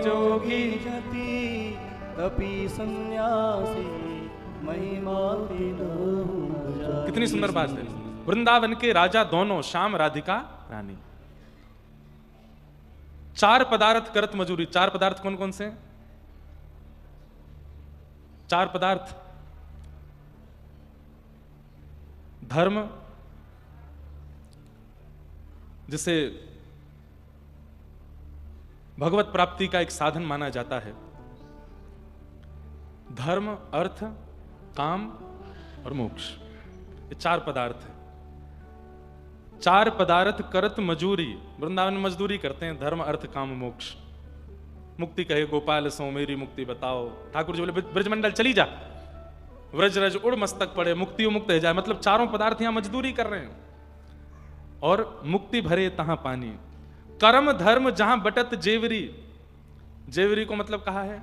जोगी जति तपी सन्यासी, महिमा तिन्हु न जानी। कितनी सुंदर बात है। वृंदावन के राजा दोनों श्याम राधिका रानी। 4 पदार्थ करत मजूरी। 4 पदार्थ कौन कौन से? 4 पदार्थ धर्म, जिसे भगवत प्राप्ति का एक साधन माना जाता है। धर्म, अर्थ, काम और मोक्ष, ये 4 पदार्थ हैं। 4 पदार्थ करत मजूरी। वृंदावन में मजदूरी करते हैं, धर्म अर्थ काम मोक्ष। मुक्ति कहे गोपाल सो मेरी मुक्ति बताओ। ठाकुर जी बोले ब्रजमंडल चली जा, व्रज रज उड़ मस्तक पड़े, मुक्ति मुक्त हो जाए। मतलब 4 पदार्थ यहां मजदूरी कर रहे हैं। और मुक्ति भरे तहां पानी। कर्म धर्म जहां बटत जेवरी। जेवरी को मतलब कहा है,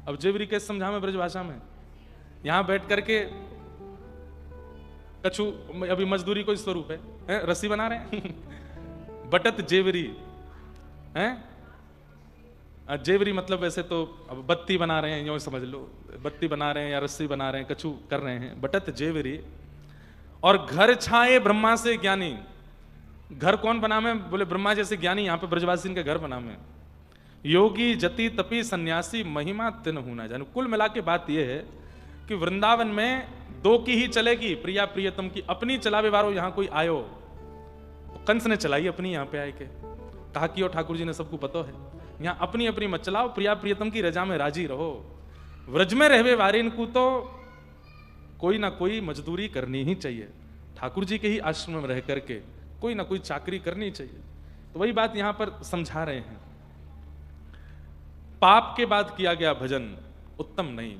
अब जेवरी कैसे समझा मैं ब्रजभाषा में? यहां बैठ करके कछु, अभी मजदूरी कोई स्वरूप है, रस्सी बना रहे हैं बटत जेवरी हैं। जेवरी मतलब वैसे तो अब बत्ती बना रहे हैं, यूं समझ लो, बत्ती बना रहे हैं या रस्सी बना रहे हैं, कछु कर रहे हैं। बटत जेवरी। और घर छाए ब्रह्मा से ज्ञानी। घर कौन बना में? बोले ब्रह्मा जैसे ज्ञानी। यहां पे ब्रजवासी के घर बना में। योगी जति तपी सन्यासी, महिमा तिन्हु न जानी। कुल मिला के बात यह है कि वृंदावन में 2 की ही चलेगी, प्रिया प्रियतम की। अपनी चलावे वारो यहां कोई आयो तो कंस ने चलाई अपनी, यहां पे आए के कहा कि ठाकुर जी ने सबको पता है, यहां अपनी अपनी मत चलाओ, प्रिया प्रियतम की रजा में राजी रहो। व्रज में रहवे वारिन को तो कोई ना कोई मजदूरी करनी ही चाहिए। ठाकुर जी के ही आश्रम में रह करके कोई ना कोई चाकरी करनी चाहिए। तो वही बात यहां पर समझा रहे हैं। पाप के बाद किया गया भजन उत्तम नहीं,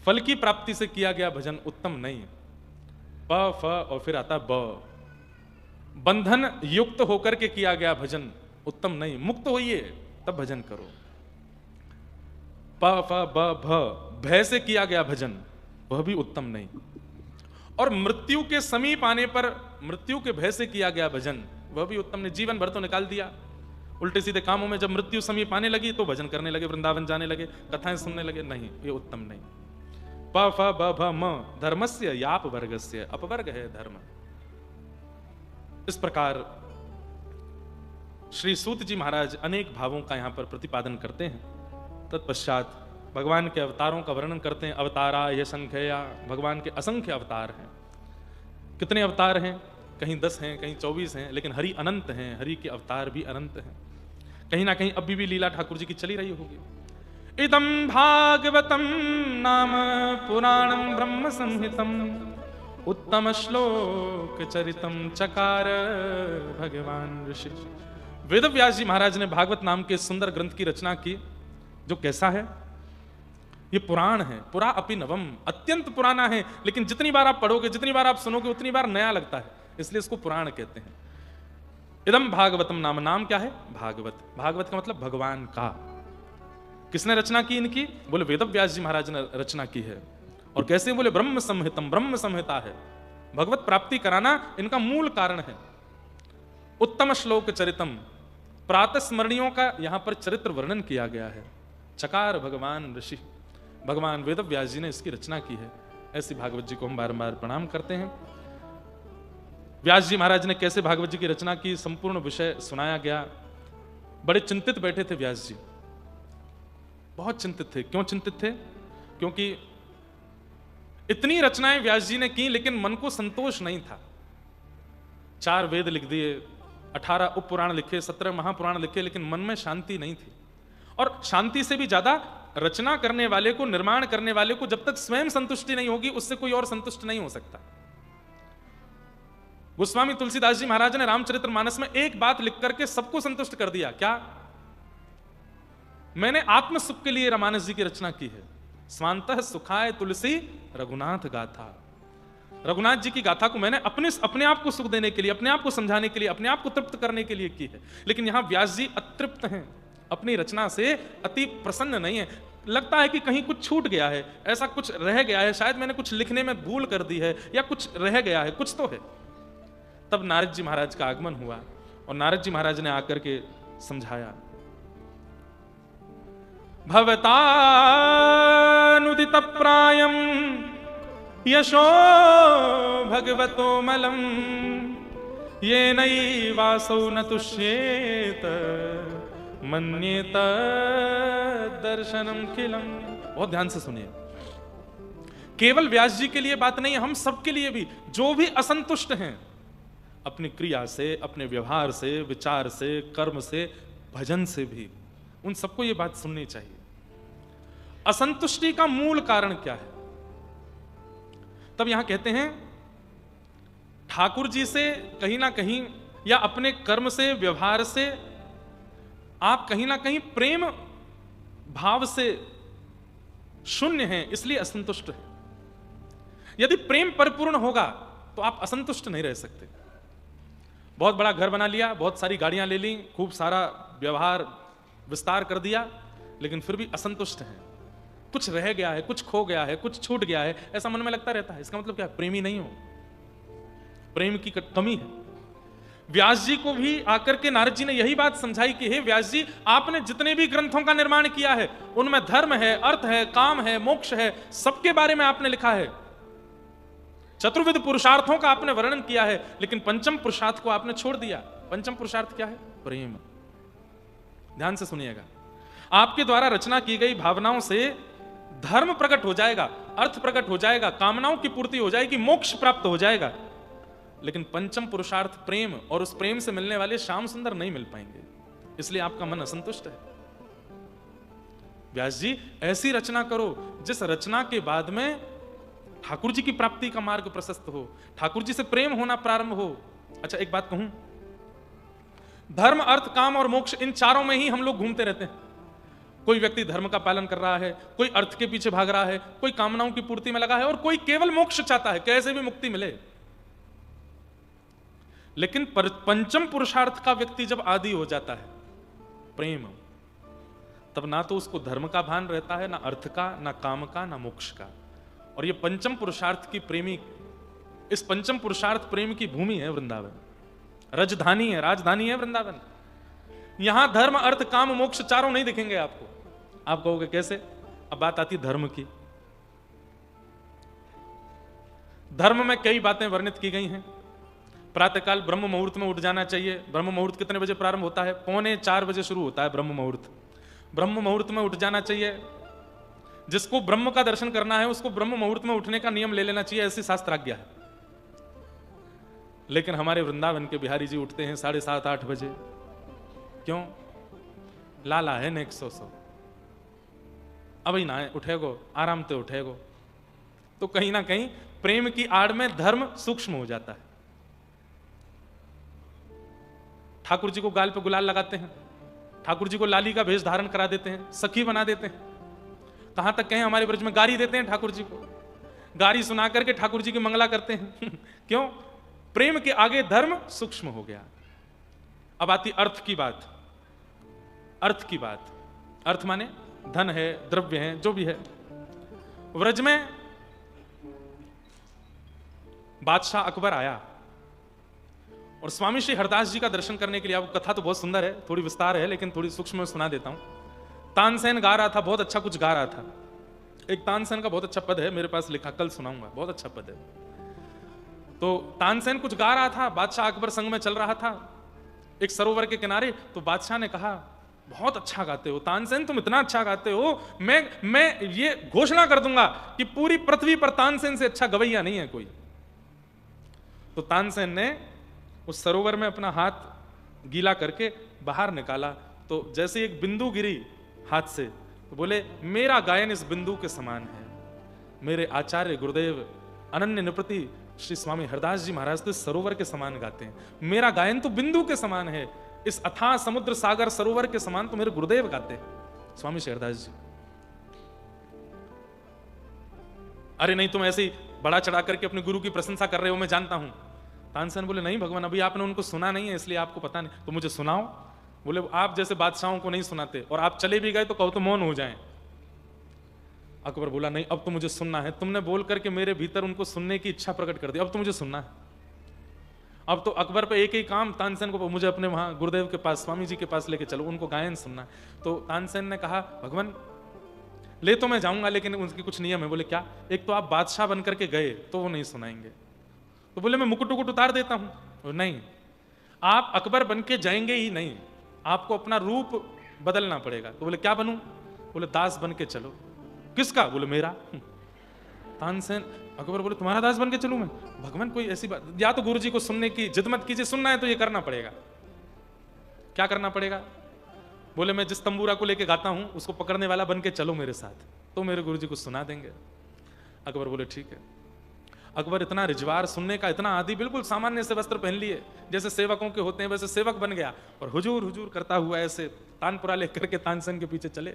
फल की प्राप्ति से किया गया भजन उत्तम नहीं। प फ और फिर आता ब। बंधन युक्त होकर के किया गया भजन उत्तम नहीं। मुक्त होइए तब भजन करो। प फ ब भ, भय से किया गया भजन वह भी उत्तम नहीं। और मृत्यु के समीप आने पर मृत्यु के भय से किया गया भजन वह भी उत्तम नहीं। जीवन भर तो निकाल दिया उल्टे सीधे कामों में, जब मृत्यु समीप आने लगी तो भजन करने लगे, वृंदावन जाने लगे, कथाएं सुनने लगे, नहीं, ये उत्तम नहीं। प फ ब भ म, धर्मस्य याप वर्गस्य, अपवर्ग है धर्म। इस प्रकार श्री सूत जी महाराज अनेक भावों का यहां पर प्रतिपादन करते हैं। तत्पश्चात भगवान के अवतारों का वर्णन करते हैं। अवतारा ये संख्या, भगवान के असंख्य अवतार हैं। कितने अवतार हैं? कहीं 10 हैं, कहीं 24 हैं, लेकिन हरि अनंत हैं। हरि के अवतार भी अनंत हैं। कहीं ना कहीं अभी भी लीला ठाकुर जी की चली रही होगी। इदम भागवतम नाम पुराणम ब्रह्म संहितम, उत्तम श्लोक चरितम चकार भगवान ऋषि। वेद व्यास जी महाराज ने भागवत नाम के सुंदर ग्रंथ की रचना की, जो कैसा है? ये पुराण है, पुरा अपि नवम, अत्यंत पुराना है, लेकिन जितनी बार आप पढ़ोगे, जितनी बार आप सुनोगे, उतनी बार नया लगता है, इसलिए इसको पुराण कहते हैं। इदम भागवतम नाम, नाम क्या है? भागवत। भागवत का मतलब भगवान का। किसने रचना की इनकी? बोले वेद व्यास जी महाराज ने रचना की है। और कैसे? बोले ब्रह्म संहितम, ब्रह्म संहिता है। भगवत प्राप्ति कराना इनका मूल कारण है। उत्तम श्लोक चरितम, प्रातः स्मरणियों का यहां पर चरित्र वर्णन किया गया है। चकार भगवान ऋषि, भगवान वेद व्यास जी ने इसकी रचना की है। ऐसी भागवत जी को हम बार-बार प्रणाम करते हैं। व्यास जी महाराज ने कैसे भागवत जी की रचना की, संपूर्ण विषय सुनाया गया। बड़े चिंतित बैठे थे व्यास जी, बहुत चिंतित थे। क्यों चिंतित थे? क्योंकि इतनी रचनाएं व्यास जी ने की, लेकिन मन को संतोष नहीं था। 4 वेद लिख दिए, 18 उप पुराण लिखे, 17 महापुराण लिखे, लेकिन मन में शांति नहीं थी। और शांति से भी ज्यादा रचना करने वाले को, निर्माण करने वाले को जब तक स्वयं संतुष्टि नहीं होगी, उससे कोई और संतुष्ट नहीं हो सकता। गोस्वामी तुलसीदास जी महाराज ने रामचरितमानस में एक बात लिख करके सबको संतुष्ट कर दिया। क्या? मैंने आत्म सुख के लिए रामानस जी की रचना की है। स्वांतः सुखाय तुलसी रघुनाथ गाथा। रघुनाथ जी की गाथा को मैंने अपने आप को सुख देने के लिए, अपने आप को समझाने के लिए, अपने आप को तृप्त करने के लिए की है। लेकिन यहां व्यास जी अतृप्त हैं, अपनी रचना से अति प्रसन्न नहीं है। लगता है कि कहीं कुछ छूट गया है, ऐसा कुछ रह गया है, शायद मैंने कुछ लिखने में भूल कर दी है, या कुछ रह गया है, कुछ तो है। तब नारद जी महाराज का आगमन हुआ और नारद जी महाराज ने आकर के समझाया। भवतानुदित प्रायम यशो भगवतो मलम ये नई वासौ न तुष्येत मन्येत दर्शनम खिलम। बहुत ध्यान से सुनिए, केवल व्यास जी के लिए बात नहीं है, हम सबके लिए भी। जो भी असंतुष्ट हैं अपनी क्रिया से, अपने व्यवहार से, विचार से, कर्म से, भजन से भी, उन सबको यह बात सुननी चाहिए। असंतुष्टि का मूल कारण क्या है? तब यहां कहते हैं ठाकुर जी से कहीं ना कहीं, या अपने कर्म से, व्यवहार से आप कहीं ना कहीं प्रेम भाव से शून्य हैं, इसलिए असंतुष्ट हैं। यदि प्रेम परिपूर्ण होगा तो आप असंतुष्ट नहीं रह सकते। बहुत बड़ा घर बना लिया, बहुत सारी गाड़ियां ले ली, खूब सारा व्यवहार विस्तार कर दिया, लेकिन फिर भी असंतुष्ट हैं। कुछ रह गया है, कुछ खो गया है, कुछ छूट गया है, ऐसा मन में लगता रहता है। इसका मतलब क्या? प्रेमी नहीं हो, प्रेम की कमी है। व्यास जी को भी आकर के नारद जी ने यही बात समझाई कि हे व्यास जी, आपने जितने भी ग्रंथों का निर्माण किया है उनमें धर्म है, अर्थ है, काम है, मोक्ष है, सबके बारे में आपने लिखा है। चतुर्विध पुरुषार्थों का आपने वर्णन किया है, लेकिन पंचम पुरुषार्थ को आपने छोड़ दिया। पंचम पुरुषार्थ क्या है? प्रेम। ध्यान से सुनिएगा, आपके द्वारा रचना की गई भावनाओं से धर्म प्रकट हो जाएगा, अर्थ प्रकट हो जाएगा, कामनाओं की पूर्ति हो जाएगी, मोक्ष प्राप्त हो जाएगा। लेकिन पंचम पुरुषार्थ प्रेम, और उस प्रेम से मिलने वाले श्याम सुंदर नहीं मिल पाएंगे, इसलिए आपका मन असंतुष्ट है। व्यास जी, ऐसी रचना करो जिस रचना के बाद में ठाकुर जी की प्राप्ति का मार्ग प्रशस्त हो, ठाकुर जी से प्रेम होना प्रारंभ हो। अच्छा, एक बात कहूं, धर्म, अर्थ, काम और मोक्ष, इन चारों में ही हम लोग घूमते रहते हैं। कोई व्यक्ति धर्म का पालन कर रहा है, कोई अर्थ के पीछे भाग रहा है, कोई कामनाओं की पूर्ति में लगा है, और कोई केवल मोक्ष चाहता है, कैसे भी मुक्ति मिले। लेकिन पंचम पुरुषार्थ का व्यक्ति जब आदी हो जाता है, प्रेम, तब ना तो उसको धर्म का भान रहता है, ना अर्थ का, ना काम का, ना मोक्ष का। और ये पंचम पुरुषार्थ की प्रेमी, इस पंचम पुरुषार्थ प्रेम की भूमि है वृंदावन, राजधानी है, राजधानी है वृंदावन। यहां धर्म, अर्थ, काम, मोक्ष चारों नहीं दिखेंगे आपको। आप कहोगे कैसे? अब बात आती धर्म की। धर्म में कई बातें वर्णित की गई हैं। प्रातःकाल ब्रह्म मुहूर्त में उठ जाना चाहिए। ब्रह्म मुहूर्त कितने बजे प्रारंभ होता है? 3:45 बजे शुरू होता है ब्रह्म मुहूर्त। ब्रह्म मुहूर्त में उठ जाना चाहिए। जिसको ब्रह्म का दर्शन करना है उसको ब्रह्म मुहूर्त में उठने का नियम ले लेना चाहिए, ऐसी शास्त्राज्ञा है। लेकिन हमारे वृंदावन के बिहारी जी उठते हैं 7:30-8 बजे। क्यों? लाला है नेक 100 अभी ना उठेगो, आराम से उठेगो। तो कहीं ना कहीं प्रेम की आड़ में धर्म सूक्ष्म हो जाता है। ठाकुर जी को गाल पे गुलाल लगाते हैं, ठाकुर जी को लाली का भेष धारण करा देते हैं, सखी बना देते हैं। कहां तक कहें, हमारे ब्रज में गारी देते हैं ठाकुर जी को, गारी सुना करके ठाकुर जी की मंगला करते हैं। क्यों? प्रेम के आगे धर्म सूक्ष्म हो गया। अब आती अर्थ की बात। अर्थ की बात, अर्थ माने धन है, द्रव्य है, जो भी है। व्रज में बादशाह अकबर आया और स्वामी श्री हरदास जी का दर्शन करने के लिए। अब कथा तो बहुत सुंदर है, थोड़ी विस्तार है, लेकिन थोड़ी सूक्ष्म में सुना देता हूं। तानसेन गा रहा था, बहुत अच्छा कुछ गा रहा था। एक तानसेन का बहुत अच्छा पद है मेरे पास लिखा, कल सुनाऊंगा, बहुत अच्छा पद है। तो तानसेन कुछ गा रहा था, बादशाह अकबर संग में चल रहा था एक सरोवर के किनारे। तो बादशाह ने कहा, बहुत अच्छा गाते हो तानसेन, तुम इतना अच्छा गाते हो, मैं ये घोषणा कर दूंगा कि पूरी पृथ्वी पर तानसेन से अच्छा गवैया नहीं है कोई। तो तानसेन ने उस सरोवर में अपना हाथ गीला करके बाहर निकाला, तो जैसे एक बिंदु गिरी हाथ से, तो बोले, मेरा गायन इस बिंदु के समान है। मेरे आचार्य गुरुदेव अनन्य निपति श्री स्वामी हरदास जी महाराज तो इस सरोवर के समान गाते हैं। मेरा गायन तो बिंदु के समान है, इस अथाह समुद्र सागर सरोवर के समान तो मेरे गुरुदेव गाते हैं, स्वामी श्री हरदास जी। अरे नहीं, तुम ऐसे ही बड़ा चढ़ा करके अपने गुरु की प्रशंसा कर रहे हो, मैं जानता हूं। तानसेन बोले, नहीं भगवान, अभी आपने उनको सुना नहीं है, इसलिए आपको पता नहीं, तो मुझे सुनाओ। बोले, आप जैसे बादशाहों को नहीं सुनाते, और आप चले भी गए तो कहो तो मौन हो जाएं। अकबर बोला, नहीं, अब तो मुझे सुनना है। तुमने बोल करके मेरे भीतर उनको सुनने की इच्छा प्रकट कर दी, अब तो मुझे सुनना है। अब तो अकबर पे एक ही काम, तानसेन को मुझे अपने वहां गुरुदेव के पास, स्वामी जी के पास लेके चलो, उनको गायन सुनना है। तो तानसेन ने कहा, भगवान ले तो मैं जाऊंगा, लेकिन उनके कुछ नियम है। बोले, क्या? एक तो आप बादशाह बन करके गए तो वो नहीं सुनाएंगे। तो बोले, मैं मुकुट उकुट उतार देता हूं। नहीं, आप अकबर बन के जाएंगे ही नहीं, आपको अपना रूप बदलना पड़ेगा। तो बोले, क्या बनूं? बोले, दास बन के चलो। किसका? बोले, मेरा। तानसेन, अकबर बोले, तुम्हारा दास बन के चलूं मैं? भगवान कोई ऐसी बात, या तो गुरु जी को सुनने की जिद मत कीजिए, सुनना है तो ये करना पड़ेगा। क्या करना पड़ेगा? बोले, मैं जिस तंबूरा को लेके गाता हूं उसको पकड़ने वाला बन के चलो मेरे साथ, तो मेरे गुरु जी को सुना देंगे। अकबर बोले, ठीक है। अकबर इतना रिजवार, सुनने का इतना आदि, बिल्कुल सामान्य से वस्त्र पहन लिए, जैसे सेवकों के होते हैं वैसे सेवक बन गया, और हुजूर हुजूर करता हुआ ऐसे तानपुरा लेकर के तानसेन के पीछे चले।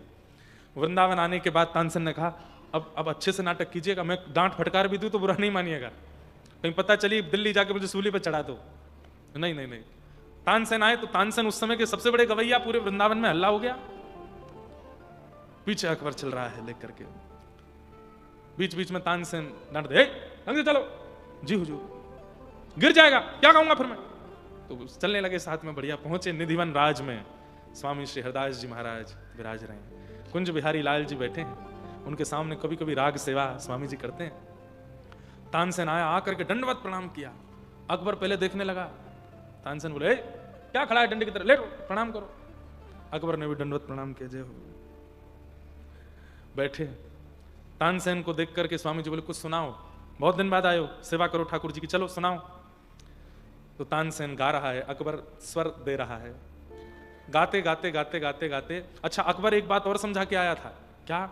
वृंदावन आने के बाद तानसेन ने कहा, अब अच्छे से नाटक कीजिएगा, मैं डांट फटकार भी दूं तो बुरा नहीं मानिएगा, कहीं पता चली दिल्ली जाके मुझे सूली पर चढ़ा दो। नहीं नहीं नहीं। तानसेन आए तो तानसेन उस समय के सबसे बड़े गवैया, पूरे वृंदावन में हल्ला हो गया। पीछे अकबर चल रहा है लेकर के, बीच बीच में तानसेन डांट दे, ढंग से चलो। जी हुजूर, गिर जाएगा, क्या कहूंगा फिर मैं? तो चलने लगे साथ में, बढ़िया पहुंचे निधिवन राज में। स्वामी श्री हरदास जी महाराज विराज रहे हैं, कुंज बिहारी लाल जी बैठे हैं, उनके सामने कभी कभी राग सेवा स्वामी जी करते हैं। तानसेन आया, आकर के दंडवत प्रणाम किया। अकबर पहले देखने लगा, तानसेन बोले, क्या खड़ा है डंडे की तरह, लेटो प्रणाम करो। अकबर ने भी दंडवत प्रणाम किया, जय हो। बैठे, तानसेन को देख करके स्वामी जी बोले, कुछ सुनाओ, बहुत दिन बाद आए हो, सेवा करो ठाकुर जी की, चलो सुनाओ। तो तानसेन गा रहा है, अकबर स्वर दे रहा है, गाते गाते गाते गाते गाते। अच्छा, अकबर एक बात और समझा के आया था, क्या?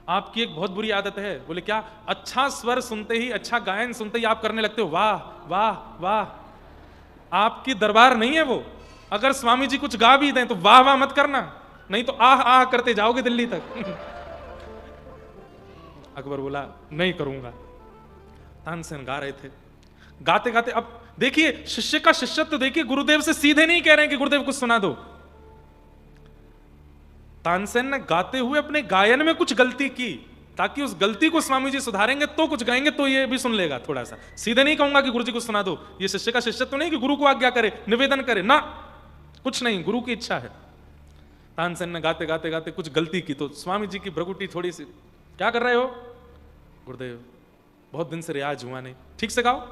आपकी एक बहुत बुरी आदत है। बोले, क्या? अच्छा स्वर सुनते ही, अच्छा गायन सुनते ही आप करने लगते हो वाह वाह वाह। आपकी दरबार नहीं है वो, अगर स्वामी जी कुछ गा भी दें तो वाह वाह मत करना, नहीं तो आह आह करते जाओगे दिल्ली तक। अकबर बोला, नहीं करूंगा। तानसेन गा रहे थे, गाते गाते, अब देखिए शिष्य का शिष्यत्व देखिए, गुरुदेव से सीधे नहीं कह रहे हैं कि गुरुदेव कुछ सुना दो। तानसेन ने गाते हुए अपने गायन में कुछ गलती की, ताकि उस गलती को स्वामी जी सुधारेंगे तो कुछ गाएंगे तो ये भी सुन लेगा थोड़ा सा। सीधे नहीं कहूंगा कि गुरु जी को सुना दो, ये शिष्य का शिष्यत्व नहीं कि गुरु को आज्ञा करे, निवेदन करे ना, कुछ नहीं, गुरु की इच्छा है। तानसेन ने गाते गाते गाते कुछ गलती की, तो स्वामी जी की भ्रगुटी थोड़ी सी, क्या कर रहे हो? गुरुदेव, बहुत दिन से रियाज हुआ नहीं, ठीक से गाओ,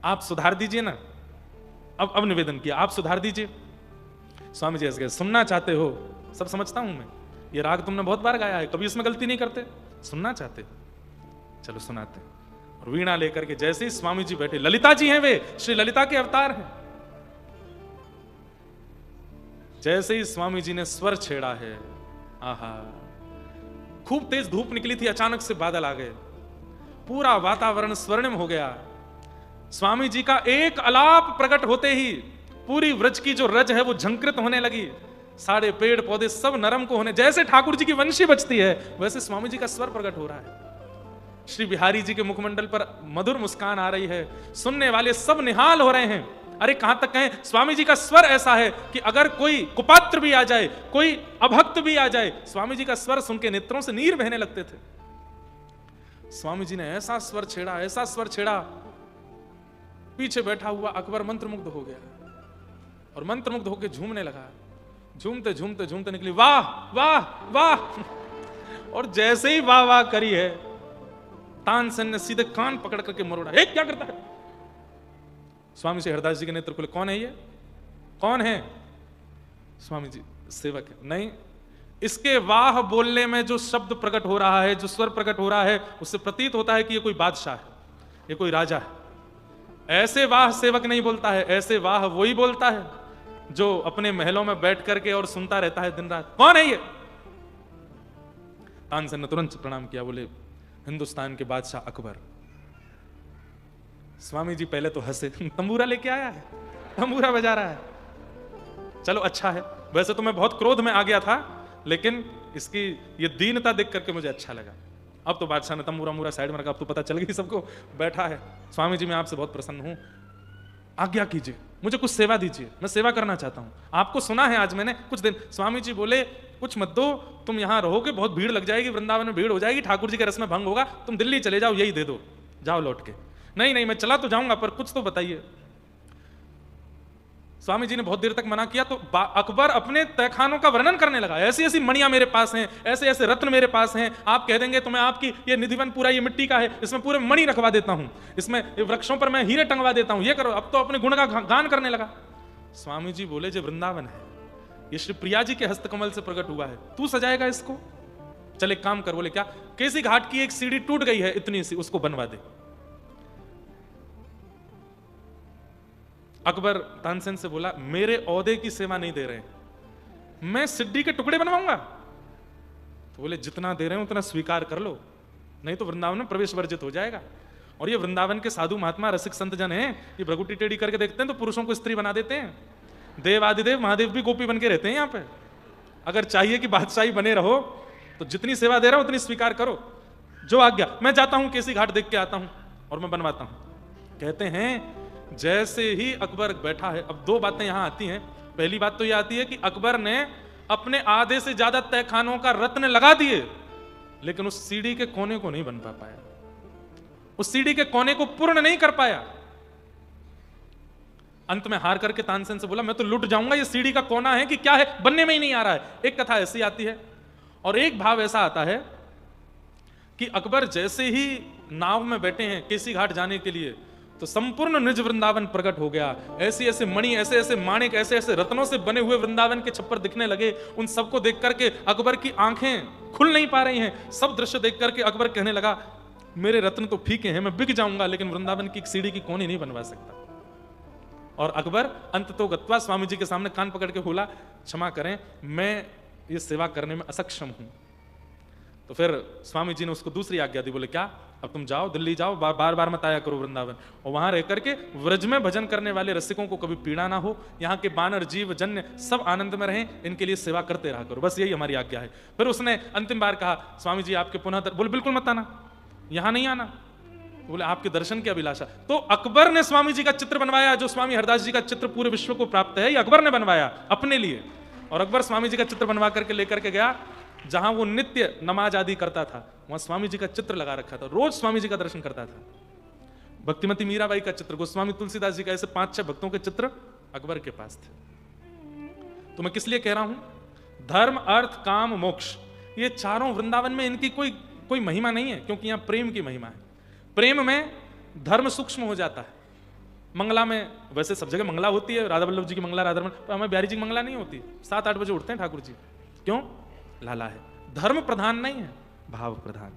आप सुधार दीजिए ना। अब निवेदन किया, आप सुधार दीजिए। स्वामी जी ऐसे, सुनना चाहते हो, सब समझता हूं मैं, ये राग तुमने बहुत बार गाया है, कभी इसमें गलती नहीं करते, सुनना चाहते, चलो सुनाते। और वीणा लेकर के जैसे ही स्वामी जी बैठे, ललिता जी हैं वे, श्री ललिता के अवतार हैं, जैसे ही स्वामी जी ने स्वर छेड़ा है, आहा, खूब तेज धूप निकली थी, अचानक से बादल आ गए, पूरा वातावरण स्वर्णिम हो गया। स्वामी जी का एक अलाप प्रकट होते ही पूरी व्रज की जो रज है वो झंकृत होने लगी, सारे पेड़ पौधे सब नरम को होने, जैसे ठाकुर जी की वंशी बजती है वैसे स्वामी जी का स्वर प्रकट हो रहा है। श्री बिहारी जी के मुखमंडल पर मधुर मुस्कान आ रही है, सुनने वाले सब निहाल हो रहे हैं। अरे कहां तक कहें, स्वामी जी का स्वर ऐसा है कि अगर कोई कुपात्र भी आ जाए, कोई अभक्त भी आ जाए, स्वामी जी का स्वर सुन के नेत्रों से नीर बहने लगते थे। स्वामी जी ने ऐसा स्वर छेड़ा, ऐसा स्वर छेड़ा, पीछे बैठा हुआ अकबर मंत्रमुग्ध हो गया और मंत्रमुग्ध होकर झूमने लगा। झूमते झूमते झूमते निकली वाह वाह वाह, और जैसे ही वाह वाह करी है, तानसेन ने सीधे कान पकड़ करके मरोड़ा, ए क्या करता है? स्वामी जी हरदास जी के नेत्र खुले, कौन है ये, कौन है? स्वामी जी सेवक है। नहीं, इसके वाह बोलने में जो शब्द प्रकट हो रहा है, जो स्वर प्रकट हो रहा है, उससे प्रतीत होता है कि ये कोई बादशाह है, ये कोई राजा है। ऐसे वाह सेवक नहीं बोलता है, ऐसे वाह वही बोलता है जो अपने महलों में बैठ करके और सुनता रहता है दिन रात। कौन है ये? तानसेन ने तुरंत प्रणाम किया, बोले हिंदुस्तान के बादशाह अकबर। स्वामी जी पहले तो हंसे, तंबूरा लेके आया है, तंबूरा बजा रहा है, चलो अच्छा है। वैसे तो मैं बहुत क्रोध में आ गया था, लेकिन इसकी ये दीनता देख करके मुझे अच्छा लगा। अब तो बादशाह ने तंबूरा मूरा साइड में रखा, अब तो पता चल गई सबको, बैठा है। स्वामी जी मैं आपसे बहुत प्रसन्न हूं, आज्ञा कीजिए, मुझे कुछ सेवा दीजिए, मैं सेवा करना चाहता हूं। आपको सुना है आज मैंने कुछ दिन। स्वामी जी बोले कुछ मत दो, तुम यहां रहोगे बहुत भीड़ लग जाएगी, वृंदावन में भीड़ हो जाएगी, ठाकुर जी के रस में भंग होगा, तुम दिल्ली चले जाओ, यही दे दो, जाओ लौट के। नहीं नहीं मैं चला तो जाऊंगा, पर कुछ तो बताइए। स्वामी जी ने बहुत देर तक मना किया, तो अकबर अपने तहखानों का वर्णन करने लगा। ऐसी ऐसी मणियां मेरे पास हैं, ऐसे ऐसे रत्न मेरे पास हैं, आप कह देंगे तो मैं आपकी ये निधिवन पूरा ये मिट्टी का है, इसमें पूरे मणि रखवा देता हूं, इसमें वृक्षों पर मैं हीरे टंगवा देता हूं, ये करो। अब तो अपने गुण का गान करने लगा। स्वामी जी बोले जो वृंदावन है ये श्री प्रिया जी के हस्तकमल से प्रकट हुआ है, तू सजाएगा इसको? चल एक काम कर। बोले क्या? केसी घाट की एक सीढ़ी टूट गई है इतनी सी, उसको बनवा दे। अकबर तानसेन से बोला मेरे औहदे की सेवा नहीं दे रहे, मैं सिड्डी के टुकड़े बनवाऊंगा? तो बोले जितना दे रहे हैं उतना स्वीकार कर लो, नहीं तो वृंदावन में प्रवेश वर्जित हो जाएगा। और ये वृंदावन के साधु महात्मा रसिक संत जन हैं, ये भ्रगुटी टेढ़ी करके देखते हैं तो पुरुषों को स्त्री बना देते हैं। देव आदिदेव महादेव भी गोपी बन के रहते हैं यहाँ पे। अगर चाहिए कि बादशाही बने रहो तो जितनी सेवा दे रहा हूं उतनी स्वीकार करो, जो आज्ञा। मैं जाता हूं केसी घाट देख के आता हूं और मैं बनवाता हूं। कहते हैं जैसे ही अकबर बैठा है, अब दो बातें यहां आती हैं। पहली बात तो यह आती है कि अकबर ने अपने आधे से ज्यादा तहखानों का रत्न लगा दिए, लेकिन उस सीढ़ी के कोने को नहीं बन पाया, उस सीढ़ी के कोने को पूर्ण नहीं कर पाया। अंत में हार करके तानसेन से बोला मैं तो लुट जाऊंगा, ये सीढ़ी का कोना है कि क्या है, बनने में ही नहीं आ रहा है। एक कथा ऐसी आती है और एक भाव ऐसा आता है कि अकबर जैसे ही नाव में बैठे हैं केसी घाट जाने के लिए, तो संपूर्ण निज वृंदावन प्रकट हो गया। ऐसी ऐसे मणि, ऐसे ऐसे माणिक, ऐसे ऐसे रत्नों से बने हुए वृंदावन के छप्पर दिखने लगे। उन सबको देख करके अकबर की आंखें खुल नहीं पा रही हैं। सब दृश्य देख करके अकबर कहने लगा मेरे रत्न तो फीके हैं, मैं बिक जाऊंगा, लेकिन वृंदावन की एक सीढ़ी की कोनी नहीं बनवा सकता। और अकबर अंत तो गत्वा स्वामी जी के सामने कान पकड़ के बोला क्षमा करें, मैं ये सेवा करने में असक्षम हूं। तो फिर स्वामी जी ने उसको दूसरी आज्ञा दी। बोले क्या? अब तुम जाओ, दिल्ली जाओ, बार बार मत आया करो वृंदावन, और वहां रह करके व्रज में भजन करने वाले रसिकों को कभी पीड़ा ना हो, यहाँ के बानर जीव जन्य सब आनंद में रहें, इनके लिए सेवा करते रहा करो, बस यही हमारी आज्ञा है। फिर उसने अंतिम बार कहा स्वामी जी आपके पुनः बोले बिल्कुल मत आना, यहां नहीं आना। बोले आपके दर्शन की अभिलाषा। तो अकबर ने स्वामी जी का चित्र बनवाया, जो स्वामी हरदास जी का चित्र पूरे विश्व को प्राप्त है, ये अकबर ने बनवाया अपने लिए। और अकबर स्वामी जी का चित्र बनवा करके लेकर के गया, जहां वो नित्य नमाज आदि करता था, वहां स्वामी जी का चित्र लगा रखा था, रोज स्वामी जी का दर्शन करता था। भक्तिमती मीराबाई का चित्र, गोस्वामी तुलसीदास जी का, ऐसे 5-6 भक्तों के चित्र अकबर के पास थे। तो मैं किस लिए कह रहा हूं, धर्म अर्थ काम मोक्ष, ये चारों वृंदावन में इनकी कोई महिमा नहीं है, क्योंकि यहां प्रेम की महिमा है। प्रेम में धर्म सूक्ष्म हो जाता है। मंगला में वैसे सब जगह मंगला होती है, राधा वल्लभ जी की मंगला, राधा पर हमें बिहारी जी की मंगला नहीं होती। 7-8 बजे उठते हैं ठाकुर जी, क्यों? लाला है। धर्म प्रधान नहीं है, भाव प्रधान।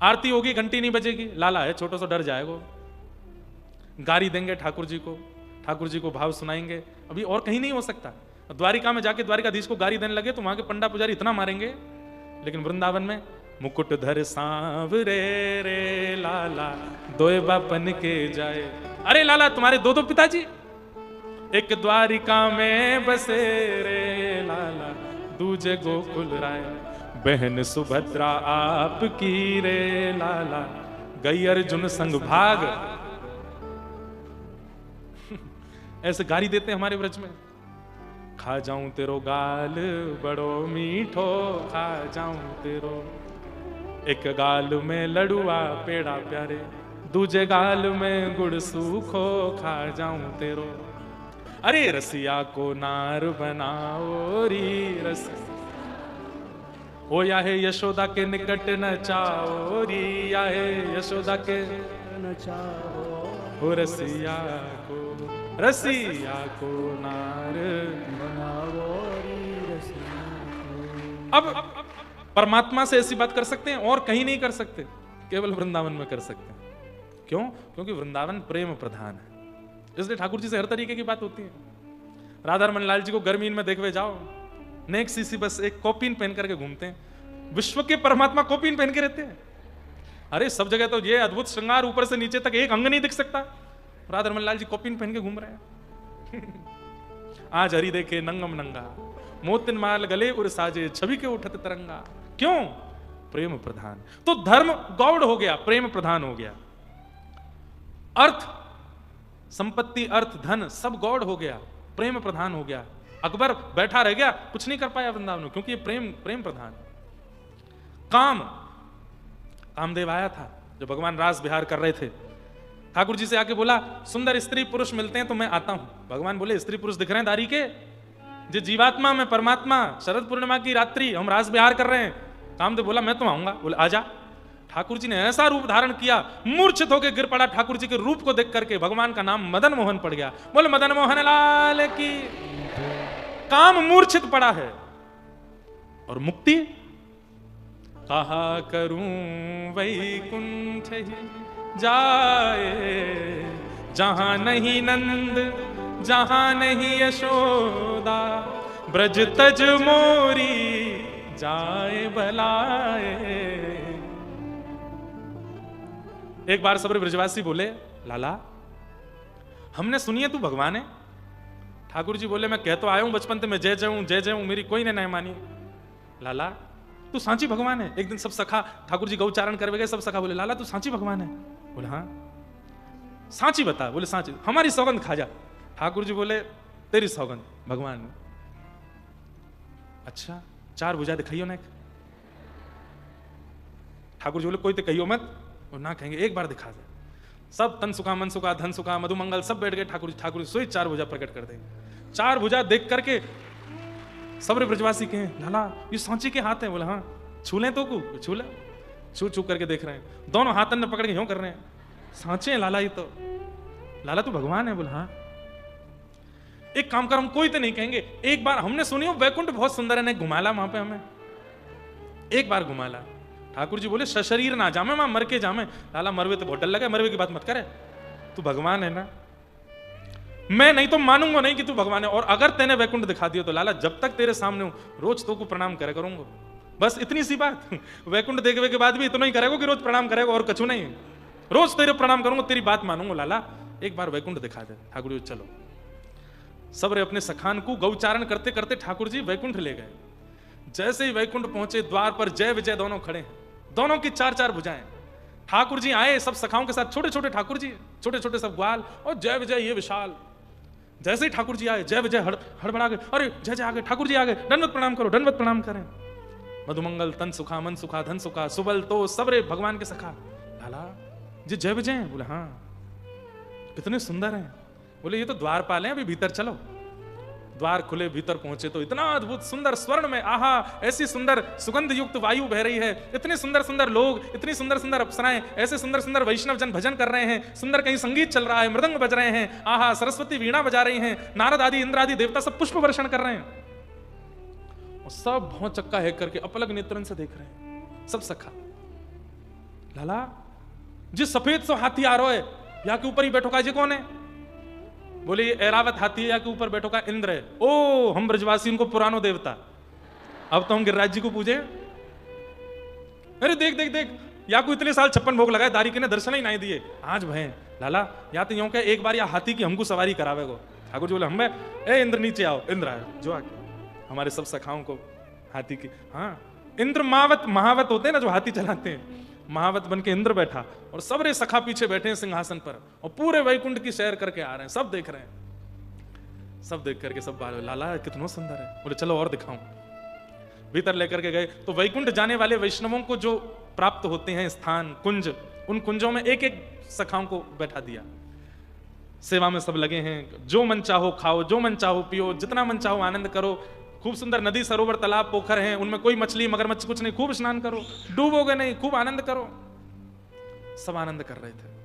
आरती होगी, घंटी नहीं बजेगी, लाला है, छोटा सा डर जाएगा। गारी देंगे ठाकुर जी को भाव सुनाएंगे, अभी और कहीं नहीं हो सकता। द्वारिका में जाके द्वारिकाधीश को गारी देने लगे तो वहां के पंडा पुजारी इतना मारेंगे, लेकिन वृंदावन में मुकुट धर सांवरे रे लाला दोए बापन के जाए। अरे लाला तुम्हारे 2 पिताजी, एक द्वारिका में बसे रे लाला, दूजे गोकुल राय, बहन सुभद्रा आपकी रे लाला, गई अर्जुन संग भाग। ऐसे गारी देते हैं हमारे ब्रज में। खा जाऊं तेरो गाल बड़ो मीठो, खा जाऊं तेरो, एक गाल में लड़ुआ पेड़ा प्यारे, दूजे गाल में गुड़ सूखो, खा जाऊं तेरो। अरे रसिया को नार बनाओ री रस, ओ या है यशोदा के निकट न चाओ री, या है यशोदा के न चाहो हो रसिया को नार। बनाओ री रसिया को। अब परमात्मा से ऐसी बात कर सकते हैं और कहीं नहीं कर सकते, केवल वृंदावन में कर सकते हैं। क्यों? क्योंकि वृंदावन प्रेम प्रधान है, इसलिए ठाकुर जी से हर तरीके की बात होती है। राधा रमन लाल जी को गर्मी में देखवे जाओ, नेक सीसी बस एक कॉपीन पहन करके घूमते हैं। विश्व के परमात्मा कॉपीन पहन के रहते हैं। अरे सब जगह तो ये अद्भुत श्रृंगार ऊपर से नीचे तक एक अंग नहीं दिख सकता, राधा रमन लाल जी कॉपीन पहन के घूम रहे हैं। आज हरि देखे नंगम नंगा, मोतिन माल गले उर साजे, छवि के उठत तरंगा। क्यों? प्रेम प्रधान। तो धर्म गौड़ हो गया, प्रेम प्रधान हो गया। अर्थ संपत्ति अर्थ धन सब गौड़ हो गया, प्रेम प्रधान हो गया। अकबर बैठा रह गया, कुछ नहीं कर पाया वृंदावन में, क्योंकि ये प्रेम प्रधान। कामदेव आया था जो भगवान रास विहार कर रहे थे, ठाकुर जी से आके बोला सुंदर स्त्री पुरुष मिलते हैं तो मैं आता हूं। भगवान बोले स्त्री पुरुष दिख रहे हैं दारी के, जो जीवात्मा में परमात्मा, शरद पूर्णिमा की रात्रि हम रास विहार कर रहे हैं। कामदेव बोला मैं तो आऊंगा। बोले आजा। ठाकुर जी ने ऐसा रूप धारण किया, मूर्छित होकर गिर पड़ा। ठाकुर जी के रूप को देख करके भगवान का नाम मदन मोहन पड़ गया। बोले मदन मोहन लाल की। काम मूर्छित पड़ा है। और मुक्ति कहा करूं वैकुंठ ही जाए, जहां नहीं नंद जहां नहीं यशोदा, ब्रज तज मोरी जाए भलाए। एक बार सबरे ब्रजवासी बोले लाला हमने सुनी है तू भगवान है। ठाकुर जी बोले मैं कह तो आया हूं बचपन से, मैं जय जय हूं, मेरी कोई ने नहीं मानी। लाला तू सांची भगवान है। एक दिन सब सखा ठाकुर जी गौचारण करवे गए, सब सखा बोले लाला तू सांची भगवान है। बोले हाँ सांची बता। बोले सांची। हमारी सौगंध खा जा। ठाकुर जी बोले तेरी सौगंध भगवान। अच्छा 4 भुजा दिखाइयो ना। ठाकुर जी बोले कोई तो कहियो मत, और ना कहेंगे एक बार दिखा दे। सब तन सुखा मन सुखा धन सुखा मधुमंगल सब बैठ गए। ठाकुर जी सोई 4 भुजा प्रकट कर देंगे। 4 भुजा देख करके सबरे ब्रजवासी कहे लाला ये सांची के हाथ हैं। बोले हाँ छू लें तो को छू ले। छू करके देख रहे हैं, दोनों हाथन में पकड़ के यूं कर रहे हैं, सांचे हैं लाला ये तो। लाला तू भगवान है। बोले हाँ। एक काम कर हम कोई तो नहीं कहेंगे, एक बार हमने सुनी हो वैकुंठ बहुत सुंदर है, नहीं घुमाला वहां पे हमें, एक बार घुमाला। ठाकुर जी बोले सशरीर ना जामे वहां मर के जामे। लाला मरवे तो बहुत डर लगे, मरवे की बात मत करे, तू भगवान है ना। मैं नहीं तो मानूंगा नहीं कि तू भगवान है, और अगर तेने वैकुंठ दिखा दिया तो लाला जब तक तेरे सामने हूं रोज तो को प्रणाम करे करूंगा। बस इतनी सी बात। वैकुंठ देखने के बाद भी इतना ही करेगा कि रोज प्रणाम करेगा और कछु नहीं। रोज तेरे प्रणाम करूंगा, तेरी बात मानूंगा। लाला एक बार वैकुंठ दिखा दे। ठाकुर जी चलो। सबरे अपने सखान को गौचारण करते करते ठाकुर जी वैकुंठ ले गए। जैसे ही वैकुंठ पहुंचे द्वार पर जय विजय दोनों खड़े हैं, दोनों की 4-4 भुजाएं। ठाकुर जी आए सब सखाओं के साथ, छोटे छोटे ठाकुर जी, छोटे छोटे सब ग्वाल, और जय विजय ये विशाल। जैसे ही ठाकुर जी आए जय विजय हड़बड़ा गए। अरे जय जय आ गए, ठाकुर जी आ गए, दंडवत प्रणाम करो, दंडवत प्रणाम करें। मधुमंगल तन सुखा मन सुखा धन सुखा सुबल तो सबरे भगवान के सखा। लाला जी जय विजय हैं। बोले हाँ। कितने सुंदर हैं। बोले ये तो द्वारपाल हैं, अभी भीतर चलो। द्वार खुले, भीतर पहुंचे तो इतना अद्भुत सुंदर स्वर्ण में, आहा ऐसी सुंदर सुगंध युक्त वायु बह रही है, इतने सुंदर सुंदर लोग, इतनी सुंदर सुंदर अप्सराएं, ऐसे सुंदर सुंदर वैष्णव जन भजन कर रहे हैं, सुंदर कहीं संगीत चल रहा है, मृदंग बज रहे हैं, आहा सरस्वती वीणा बजा रही हैं, नारद आदि इंद्र आदि देवता सब पुष्प वर्षण कर रहे हैं, और सब भौं चक्का है करके अपलग नेत्रन से देख रहे हैं सब सखा। लाला जिस सफेद सो हाथी आ रहा है, यहाँ के ऊपर ही बैठो का जी कौन है? बोले ये ऐरावत हाथी है, या के ऊपर बैठो का इंद्र है। ओ हम ब्रजवासी उनको पुरानो देवता, अब तो हम गिरिराज जी को पूजे। अरे देख देख देख, या को इतने साल 56 भोग लगाए, दारी के ने दर्शन ही नहीं दिए, आज भय। लाला या तो यूं कहे एक बार या हाथी की हमको सवारी करावे को। ठाकुर जी बोले हम ए इंद्र नीचे आओ। इंद्र आए जो आके हमारे सब सखाओं को हाथी की, हाँ इंद्र महावत होते हैं ना जो हाथी चलाते हैं, महावत बन के इंद्र बैठा, और सबरे सखा पीछे बैठे हैं सिंहासन पर, और पूरे वैकुंठ की सैर करके आ रहे हैं, सब देख रहे हैं। सब देख करके सब बाल, लाला कितना सुंदर है। बोले चलो और दिखाऊं। भीतर लेकर के गए तो वैकुंठ जाने वाले वैष्णवों को जो प्राप्त होते हैं स्थान, कुंज, उन कुंजों में एक एक सखाओं को बैठा दिया। सेवा में सब लगे हैं, जो मन चाहो खाओ, जो मन चाहो पियो, जितना मन चाहो आनंद करो। खूब सुंदर नदी, सरोवर, तालाब, पोखर हैं, उनमें कोई मछली मगरमच्छ कुछ नहीं। खूब स्नान करो, डूबोगे नहीं, खूब आनंद करो। सब आनंद कर रहे थे।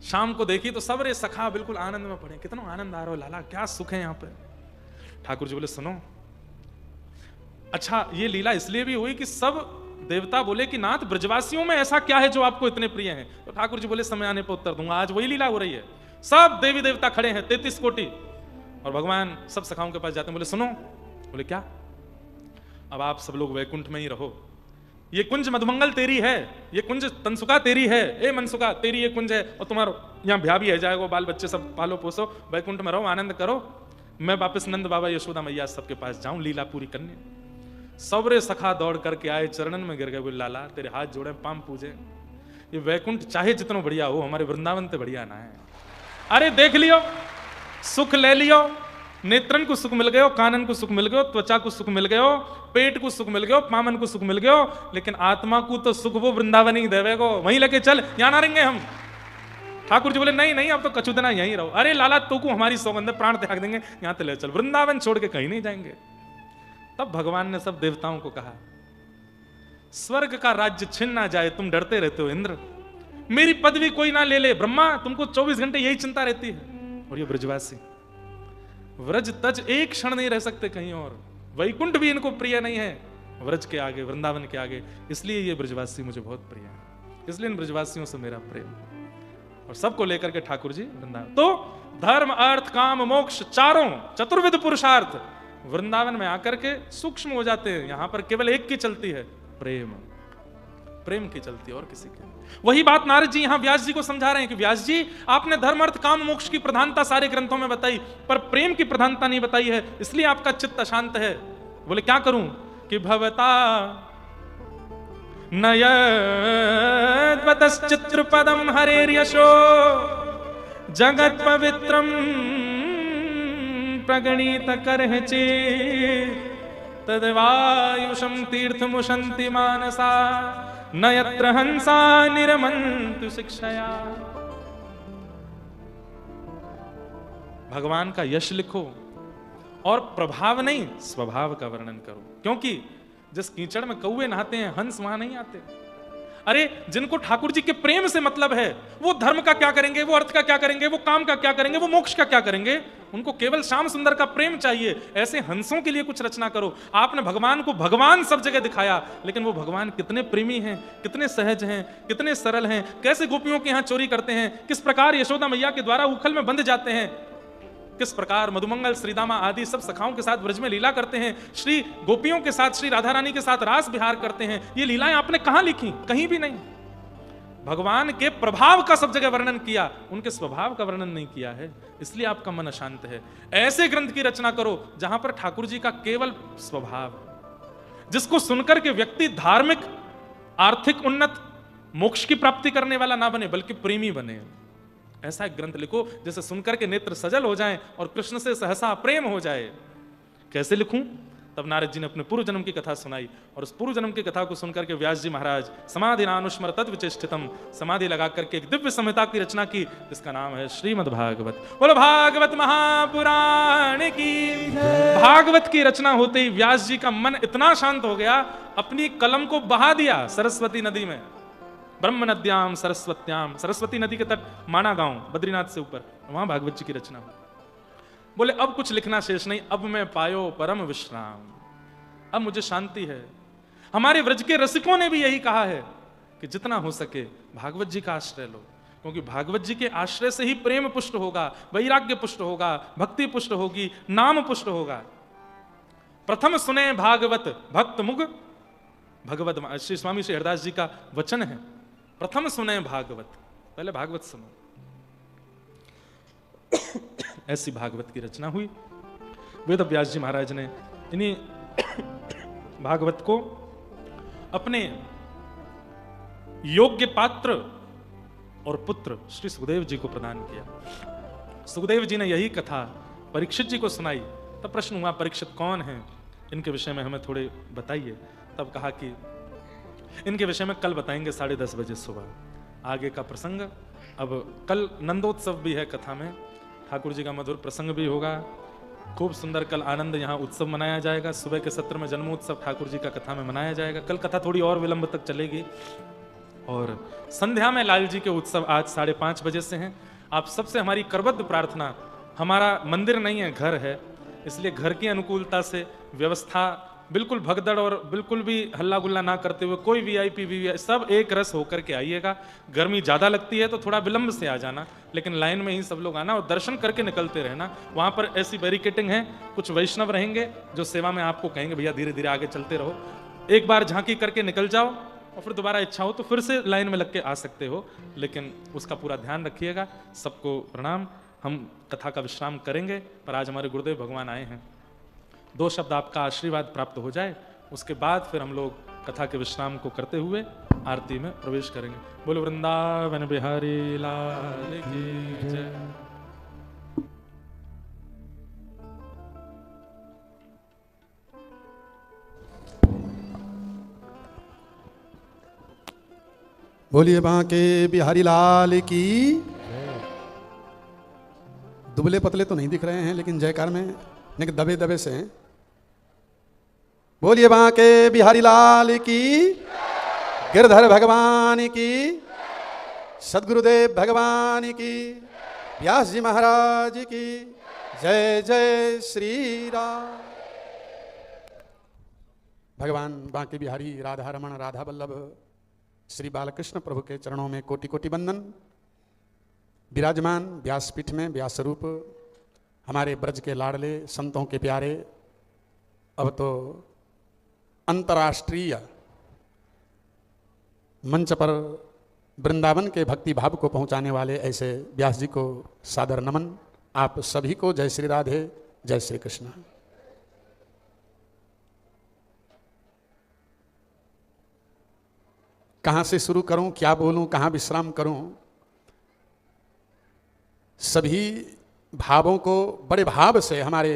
शाम को देखी तो सब रे सखा बिल्कुल आनंद में पड़े। कितना आनंद आ रहा है लाला, क्या सुख है यहाँ पे। ठाकुर जी बोले सुनो, अच्छा ये लीला इसलिए भी हुई कि सब देवता बोले कि नाथ ब्रजवासियों में ऐसा क्या है जो आपको इतने प्रिय हैं। तो ठाकुर जी बोले समय आने पर उत्तर दूंगा। आज वही लीला हो रही है। सब देवी देवता खड़े हैं 33 कोटि, और भगवान सब सखाओं के पास जाते हैं। बोले सुनो। बोले क्या? अब आप सब लोग वैकुंठ में ही रहो। ये कुंज मधुमंगल तेरी है, ये कुंज तनसुका तेरी है, ए मनसुका तेरी ये कुंज है, और तुम्हारा यहाँ ब्याह भी है जाएगा, बाल बच्चे सब पालो पोसो, वैकुंठ में रहो, आनंद करो। मैं वापस नंद बाबा यशोदा मैया सबके पास जाऊं लीला पूरी करने। सबरे सखा दौड़ करके आए, चरणन में गिर गए। बोले लाला तेरे हाथ जोड़े, पाम पूजे। ये वैकुंठ चाहे जितना बढ़िया हो, हमारे वृंदावन से बढ़िया ना है। अरे देख लियो, सुख ले लियो, नेत्रन को सुख मिल गयो, कानन को सुख मिल गयो, त्वचा को सुख मिल गयो, पेट को सुख मिल गयो, पामन को सुख मिल गयो, लेकिन आत्मा को तो सुख वो वृंदावन ही देवेगो। वहीं लेके चल, यहां ना रहेंगे हम। ठाकुर जी बोले नहीं नहीं, अब तो कचुदना यहीं रहो। अरे लाला तो को हमारी सौगंध, प्राण त्याग देंगे, यहां तो ले चल, वृंदावन छोड़ के कहीं नहीं जाएंगे। तब भगवान ने सब देवताओं को कहा, स्वर्ग का राज्य छिन ना जाए, तुम डरते रहते हो इंद्र, मेरी पदवी कोई ना ले ले। ब्रह्मा तुमको 24 घंटे यही चिंता रहती है। और ये ब्रजवासी व्रज तज एक क्षण नहीं रह सकते कहीं और। वैकुंठ भी इनको प्रिय नहीं है व्रज के आगे, वृंदावन के आगे। इसलिए ये ब्रजवासी मुझे बहुत प्रिय है, इसलिए इन ब्रजवासियों से मेरा प्रेम। और सबको लेकर के ठाकुर जी वृंदावन। तो धर्म, अर्थ, काम, मोक्ष, चारों चतुर्विध पुरुषार्थ वृंदावन में आकर के सूक्ष्म हो जाते हैं। यहां पर केवल एक की चलती है, प्रेम। प्रेम की चलती है और किसी की। वही बात नारद जी यहां व्यास जी को समझा रहे हैं कि व्यास जी आपने धर्म, अर्थ, काम, मोक्ष की प्रधानता सारे ग्रंथों में बताई, पर प्रेम की प्रधानता नहीं बताई है, इसलिए आपका चित्त अशांत है। बोले क्या करूं? कि भवता नयद्वतश्चित्र पदम हरेर्यशो जगत पवित्रम प्रगणित करहि चेत् तद्वायुषं तीर्थमुशन्ति मानसा न यत्र हंसा निरमन्तु शिक्षया। भगवान का यश लिखो और प्रभाव नहीं, स्वभाव का वर्णन करो। क्योंकि जिस कीचड़ में कौवे नहाते हैं, हंस वहां नहीं आते। अरे जिनको ठाकुर जी के प्रेम से मतलब है, वो धर्म का क्या करेंगे, वो अर्थ का क्या करेंगे, वो काम का क्या करेंगे, वो मोक्ष का क्या करेंगे। उनको केवल श्याम सुंदर का प्रेम चाहिए। ऐसे हंसों के लिए कुछ रचना करो। आपने भगवान को भगवान सब जगह दिखाया, लेकिन वो भगवान कितने प्रेमी हैं, कितने सहज हैं, कितने सरल हैं, कैसे गोपियों के यहां चोरी करते हैं, किस प्रकार यशोदा मैया के द्वारा उखल में बंध जाते हैं, किस प्रकार मधुमंगल, श्रीदामा आदि सब सखाओं के साथ ब्रज में लीला करते हैं, श्री गोपियों के साथ, श्री राधा रानी के साथ रास विहार करते हैं। ये लीलाएं आपने कहां लिखी? कहीं भी नहीं। भगवान के प्रभाव का सब जगह वर्णन किया, उनके स्वभाव का वर्णन नहीं किया है, इसलिए आपका मन अशांत है। ऐसे ग्रंथ की रचना करो जहां पर ठाकुर जी का केवल स्वभाव, जिसको सुनकर के व्यक्ति धार्मिक, आर्थिक उन्नत, मोक्ष की प्राप्ति करने वाला ना बने, बल्कि प्रेमी बने। ऐसा एक ग्रंथ लिखो जिसे सुनकर के नेत्र सजल हो जाएं और कृष्ण से सहसा प्रेम हो जाए। कैसे लिखूं? तब नारद जी ने अपने पूर्व जन्म की कथा सुनाई, और उस पूर्व जन्म की कथा को सुनकर के व्यास जी महाराज समाधि नानुस्मर तद्विचेष्टितम, समाधि लगा करके एक दिव्य संहिता की रचना की, जिसका नाम है श्रीमद् भागवत। बोलो भागवत महापुराण की। भागवत की रचना होते ही व्यास जी का मन इतना शांत हो गया, अपनी कलम को बहा दिया सरस्वती नदी में। ब्रह्म नद्याम सरस्वत्याम, सरस्वती नदी के तट माना गांव, बद्रीनाथ से ऊपर, वहां भागवत जी की रचना हुई। बोले अब कुछ लिखना शेष नहीं, अब मैं पायो परम विश्राम, अब मुझे शांति है। हमारे व्रज के रसिकों ने भी यही कहा है कि जितना हो सके भागवत जी का आश्रय लो, क्योंकि भागवत जी के आश्रय से ही प्रेम पुष्ट होगा, वैराग्य पुष्ट होगा, भक्ति पुष्ट होगी, नाम पुष्ट होगा। प्रथम सुने भागवत भक्त मुग भगवत, श्री स्वामी श्री हरदास जी का वचन है, प्रथम सुने भागवत, पहले भागवत सुनो। ऐसी भागवत की रचना हुई। वेद व्यास जी महाराज ने इन्हीं भागवत को अपने योग्य पात्र और पुत्र श्री सुखदेव जी को प्रदान किया। सुखदेव जी ने यही कथा परीक्षित जी को सुनाई, तब प्रश्न हुआ परीक्षित कौन है, इनके विषय में हमें थोड़े बताइए। तब कहा कि इनके विषय में कल बताएंगे 10:30 बजे सुबह। आगे का प्रसंग, अब कल नंदोत्सव भी है कथा में, ठाकुर जी का मधुर प्रसंग भी होगा, खूब सुंदर कल आनंद यहाँ उत्सव मनाया जाएगा। सुबह के सत्र में जन्मोत्सव ठाकुर जी का कथा में मनाया जाएगा। कल कथा थोड़ी और विलंब तक चलेगी और संध्या में लाल जी के उत्सव आज 5:30 बजे से हैं। आप सबसे हमारी करबद्ध प्रार्थना, हमारा मंदिर नहीं है, घर है, इसलिए घर की अनुकूलता से व्यवस्था बिल्कुल भगदड़ और बिल्कुल भी हल्ला गुल्ला ना करते हुए, कोई वीआईपी सब एक रस होकर के आइएगा। गर्मी ज़्यादा लगती है तो थोड़ा विलंब से आ जाना, लेकिन लाइन में ही सब लोग आना और दर्शन करके निकलते रहना। वहाँ पर ऐसी बैरिकेटिंग है, कुछ वैष्णव रहेंगे जो सेवा में आपको कहेंगे भैया धीरे धीरे आगे चलते रहो, एक बार झांकी करके निकल जाओ और फिर दोबारा इच्छा हो तो फिर से लाइन में लग के आ सकते हो, लेकिन उसका पूरा ध्यान रखिएगा। सबको प्रणाम। हम कथा का विश्राम करेंगे, पर आज हमारे गुरुदेव भगवान आए हैं, 2 शब्द आपका आशीर्वाद प्राप्त हो जाए, उसके बाद फिर हम लोग कथा के विश्राम को करते हुए आरती में प्रवेश करेंगे। बोलो वृंदावन बिहारी लाल की जय। बोलिए बांके बिहारी लाल की। दुबले पतले तो नहीं दिख रहे हैं, लेकिन जयकार में लेकिन दबे दबे से हैं। बोलिए बांके बिहारी लाल की, गिरधर भगवान की, सदगुरुदेव भगवान की, व्यास जी महाराज की जय जय श्री राम। भगवान बांके बिहारी राधा रमण राधा वल्लभ श्री बालकृष्ण प्रभु के चरणों में कोटि कोटि वंदन। विराजमान व्यासपीठ में व्यास स्वरूप हमारे ब्रज के लाडले संतों के प्यारे, अब तो अंतर्राष्ट्रीय मंच पर वृंदावन के भक्ति भाव को पहुंचाने वाले ऐसे व्यास जी को सादर नमन। आप सभी को जय श्री राधे, जय श्री कृष्ण। कहाँ से शुरू करूं, क्या बोलूं, कहाँ विश्राम करूं। सभी भावों को बड़े भाव से हमारे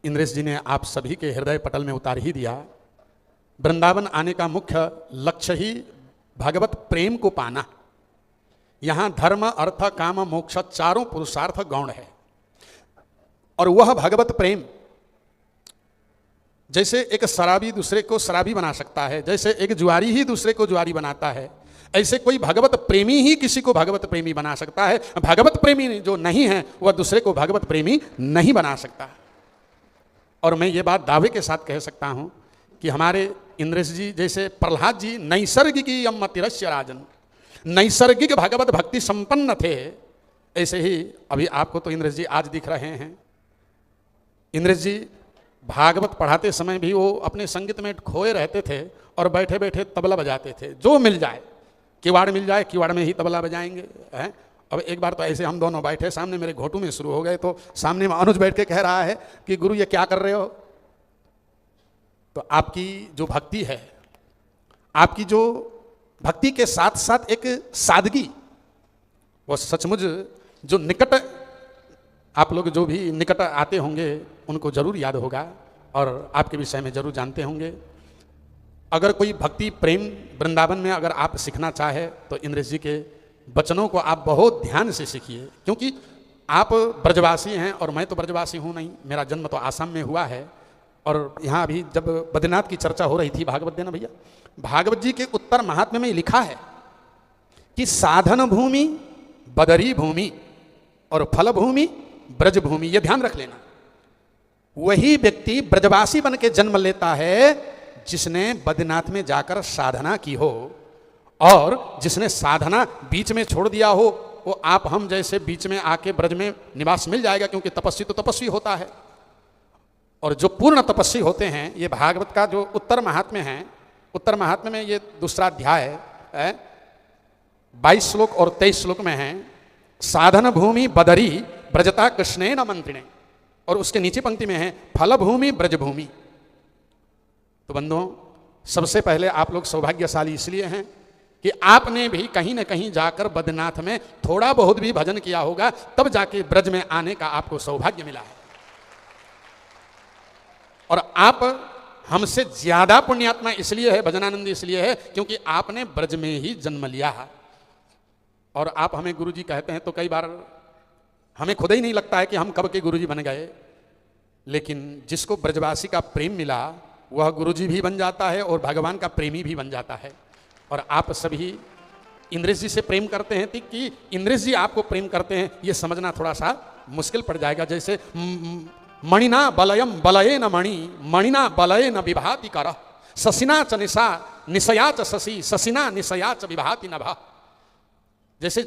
इंद्रेश जी ने आप सभी के हृदय पटल में उतार ही दिया। वृंदावन आने का मुख्य लक्ष्य ही भगवत प्रेम को पाना। यहाँ धर्म अर्थ काम मोक्ष चारों पुरुषार्थ गौण है, और वह भगवत प्रेम जैसे एक शराबी दूसरे को शराबी बना सकता है, जैसे एक जुआरी ही दूसरे को जुआरी बनाता है, ऐसे कोई भगवत प्रेमी ही किसी को भगवत प्रेमी बना सकता है। भगवत प्रेमी जो नहीं है वह दूसरे को भगवत प्रेमी नहीं बना सकता। और मैं ये बात दावे के साथ कह सकता हूं कि हमारे इंद्रेश जी जैसे प्रहलाद जी नैसर्गिकी अम्मतिरस्य राजन, नैसर्गिक भगवत भक्ति संपन्न थे, ऐसे ही अभी आपको तो इंद्रेश जी आज दिख रहे हैं। इंद्रेश जी भागवत पढ़ाते समय भी वो अपने संगीत में खोए रहते थे और बैठे बैठे तबला बजाते थे। जो मिल जाए, किवाड़ मिल जाए किवाड़ में ही तबला बजाएंगे हैं। अब एक बार तो ऐसे हम दोनों बैठे, सामने मेरे घोटू में शुरू हो गए, तो सामने में अनुज बैठ के कह रहा है कि गुरु ये क्या कर रहे हो। तो आपकी जो भक्ति है, आपकी जो भक्ति के साथ साथ एक सादगी, वो सचमुच जो निकट, आप लोग जो भी निकट आते होंगे उनको जरूर याद होगा और आपके विषय में जरूर जानते होंगे। अगर कोई भक्ति प्रेम वृंदावन में अगर आप सीखना चाहे तो इंद्रेश जी के वचनों को आप बहुत ध्यान से सीखिए, क्योंकि आप ब्रजवासी हैं और मैं तो ब्रजवासी हूँ नहीं, मेरा जन्म तो आसाम में हुआ है। और यहाँ अभी जब बद्रीनाथ की चर्चा हो रही थी, भागवत देना भैया, भागवत जी के उत्तर महात्म्य में लिखा है कि साधन भूमि बदरी भूमि और फल भूमि ब्रज भूमि। ये ध्यान रख लेना। वही व्यक्ति ब्रजवासी बन के जन्म लेता है जिसने बद्रीनाथ में जाकर साधना की हो, और जिसने साधना बीच में छोड़ दिया हो वो आप हम जैसे बीच में आके ब्रज में निवास मिल जाएगा, क्योंकि तपस्वी तो तपस्वी होता है। और जो पूर्ण तपस्वी होते हैं, ये भागवत का जो उत्तर महात्म्य है, उत्तर महात्म्य में ये दूसरा अध्याय है, 22 श्लोक और 23 श्लोक में है, साधन भूमि बदरी ब्रजता कृष्णे न मंत्रिणे, और उसके नीचे पंक्ति में है फल भूमि ब्रज भूमि। तो बंधुओं, सबसे पहले आप लोग सौभाग्यशाली इसलिए हैं कि आपने भी कहीं न कहीं जाकर बद्रीनाथ में थोड़ा बहुत भी भजन किया होगा, तब जाके ब्रज में आने का आपको सौभाग्य मिला है। और आप हमसे ज्यादा पुण्यात्मा इसलिए है, भजनानंद इसलिए है क्योंकि आपने ब्रज में ही जन्म लिया है। और आप हमें गुरुजी कहते हैं तो कई बार हमें खुद ही नहीं लगता है कि हम कब के गुरुजी बन गए, लेकिन जिसको ब्रजवासी का प्रेम मिला वह गुरुजी भी बन जाता है और भगवान का प्रेमी भी बन जाता है। और आप सभी इंद्रेश जी से प्रेम करते हैं कि इंद्रेश जी आपको प्रेम करते हैं, ये समझना थोड़ा सा मुश्किल पड़ जाएगा। जैसे मणिना बलयम बलये न मणि, मणिना बलये न विभाति कर, शशिना च निशा निशया च शशि, शशिना निशया च विभाति नभ। जैसे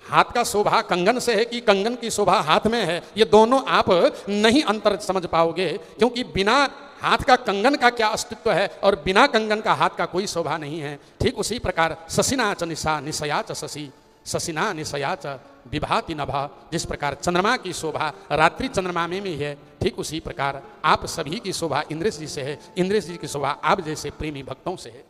हाथ का शोभा कंगन से है कि कंगन की शोभा हाथ में है, ये दोनों आप नहीं अंतर समझ पाओगे, क्योंकि बिना हाथ का कंगन का क्या अस्तित्व है और बिना कंगन का हाथ का कोई शोभा नहीं है। ठीक उसी प्रकार शशिना च निशा निशया च शशि, शशिना निशया च विभाति नभा। जिस प्रकार चंद्रमा की शोभा रात्रि चंद्रमा में भी है, ठीक उसी प्रकार आप सभी की शोभा इंद्रेश जी से है, इंद्रेश जी की शोभा आप जैसे प्रेमी भक्तों से है।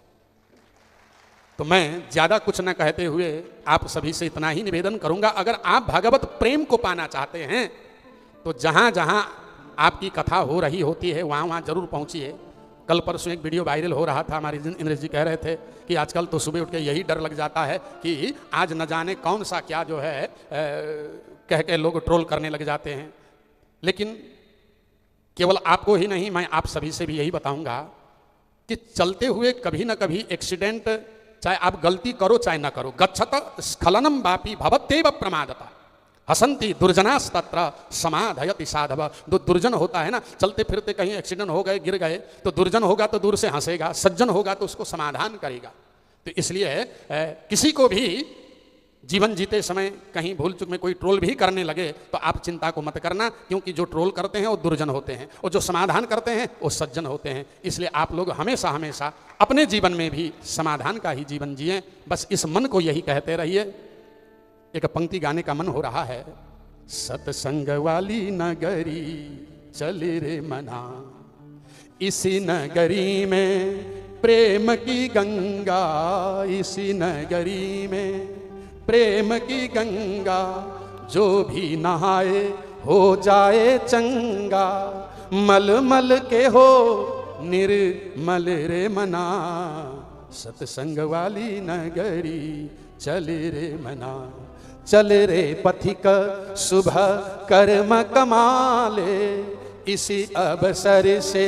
तो मैं ज़्यादा कुछ न कहते हुए आप सभी से इतना ही निवेदन करूंगा, अगर आप भगवत प्रेम को पाना चाहते हैं तो जहाँ जहाँ आपकी कथा हो रही होती है वहाँ वहाँ जरूर पहुँचिए। कल परसों एक वीडियो वायरल हो रहा था, हमारे इंद्रेश जी कह रहे थे कि आजकल तो सुबह उठ के यही डर लग जाता है कि आज न जाने कौन सा क्या जो है कह के लोग ट्रोल करने लग जाते हैं। लेकिन केवल आपको ही नहीं, मैं आप सभी से भी यही बताऊंगा कि चलते हुए कभी न कभी एक्सीडेंट, चाहे आप गलती करो चाहे ना करो, गच्छत स्खलनम वापि भवत्येव प्रमादता हसंती दुर्जनास्तत्र समाधयति साधव। जो दुर्जन होता है ना, चलते फिरते कहीं एक्सीडेंट हो गए, गिर गए, तो दुर्जन होगा तो दूर से हंसेगा, सज्जन होगा तो उसको समाधान करेगा। तो इसलिए किसी को भी जीवन जीते समय कहीं भूल चूक में कोई ट्रोल भी करने लगे तो आप चिंता को मत करना, क्योंकि जो ट्रोल करते हैं वो दुर्जन होते हैं और जो समाधान करते हैं वो सज्जन होते हैं। इसलिए आप लोग हमेशा हमेशा अपने जीवन में भी समाधान का ही जीवन जिएं। बस इस मन को यही कहते रहिए। एक पंक्ति गाने का मन हो रहा है, सत्संग वाली नगरी चल रे मना, इसी नगरी में प्रेम की गंगा, इसी नगरी में प्रेम की गंगा, जो भी नहाए हो जाए चंगा, मल मल के हो निर्मल रे मना, सत्संग वाली नगरी चल रे मना। चल रे पथिक सुबह कर्म कमाले, इसी अवसर से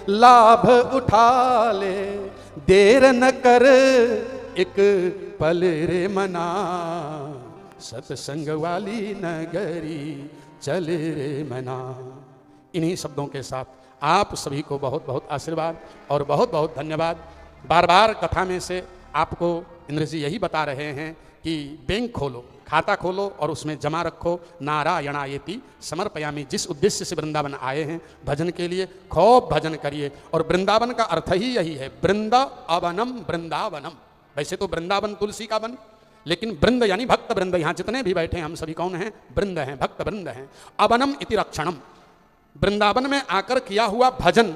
लाभ उठा ले, देर न कर एक पल रे मना, सत्संग वाली नगरी चल रे मना। इन्हीं शब्दों के साथ आप सभी को बहुत बहुत आशीर्वाद और बहुत बहुत धन्यवाद। बार बार कथा में से आपको इंद्र जी यही बता रहे हैं कि बैंक खोलो, खाता खोलो और उसमें जमा रखो, नारायणायेति समर्पयामि। जिस उद्देश्य से वृंदावन आए हैं भजन के लिए, खूब भजन करिए। और वृंदावन का अर्थ ही यही है, वृंदावनम वृंदावनम। वैसे तो वृंदावन तुलसी का वन, लेकिन वृंद यानी भक्त वृंद। यहाँ जितने भी बैठे हैं हम सभी कौन हैं? वृंद हैं, भक्त वृंद हैं। अवनम इति रक्षणम, वृंदावन में आकर किया हुआ भजन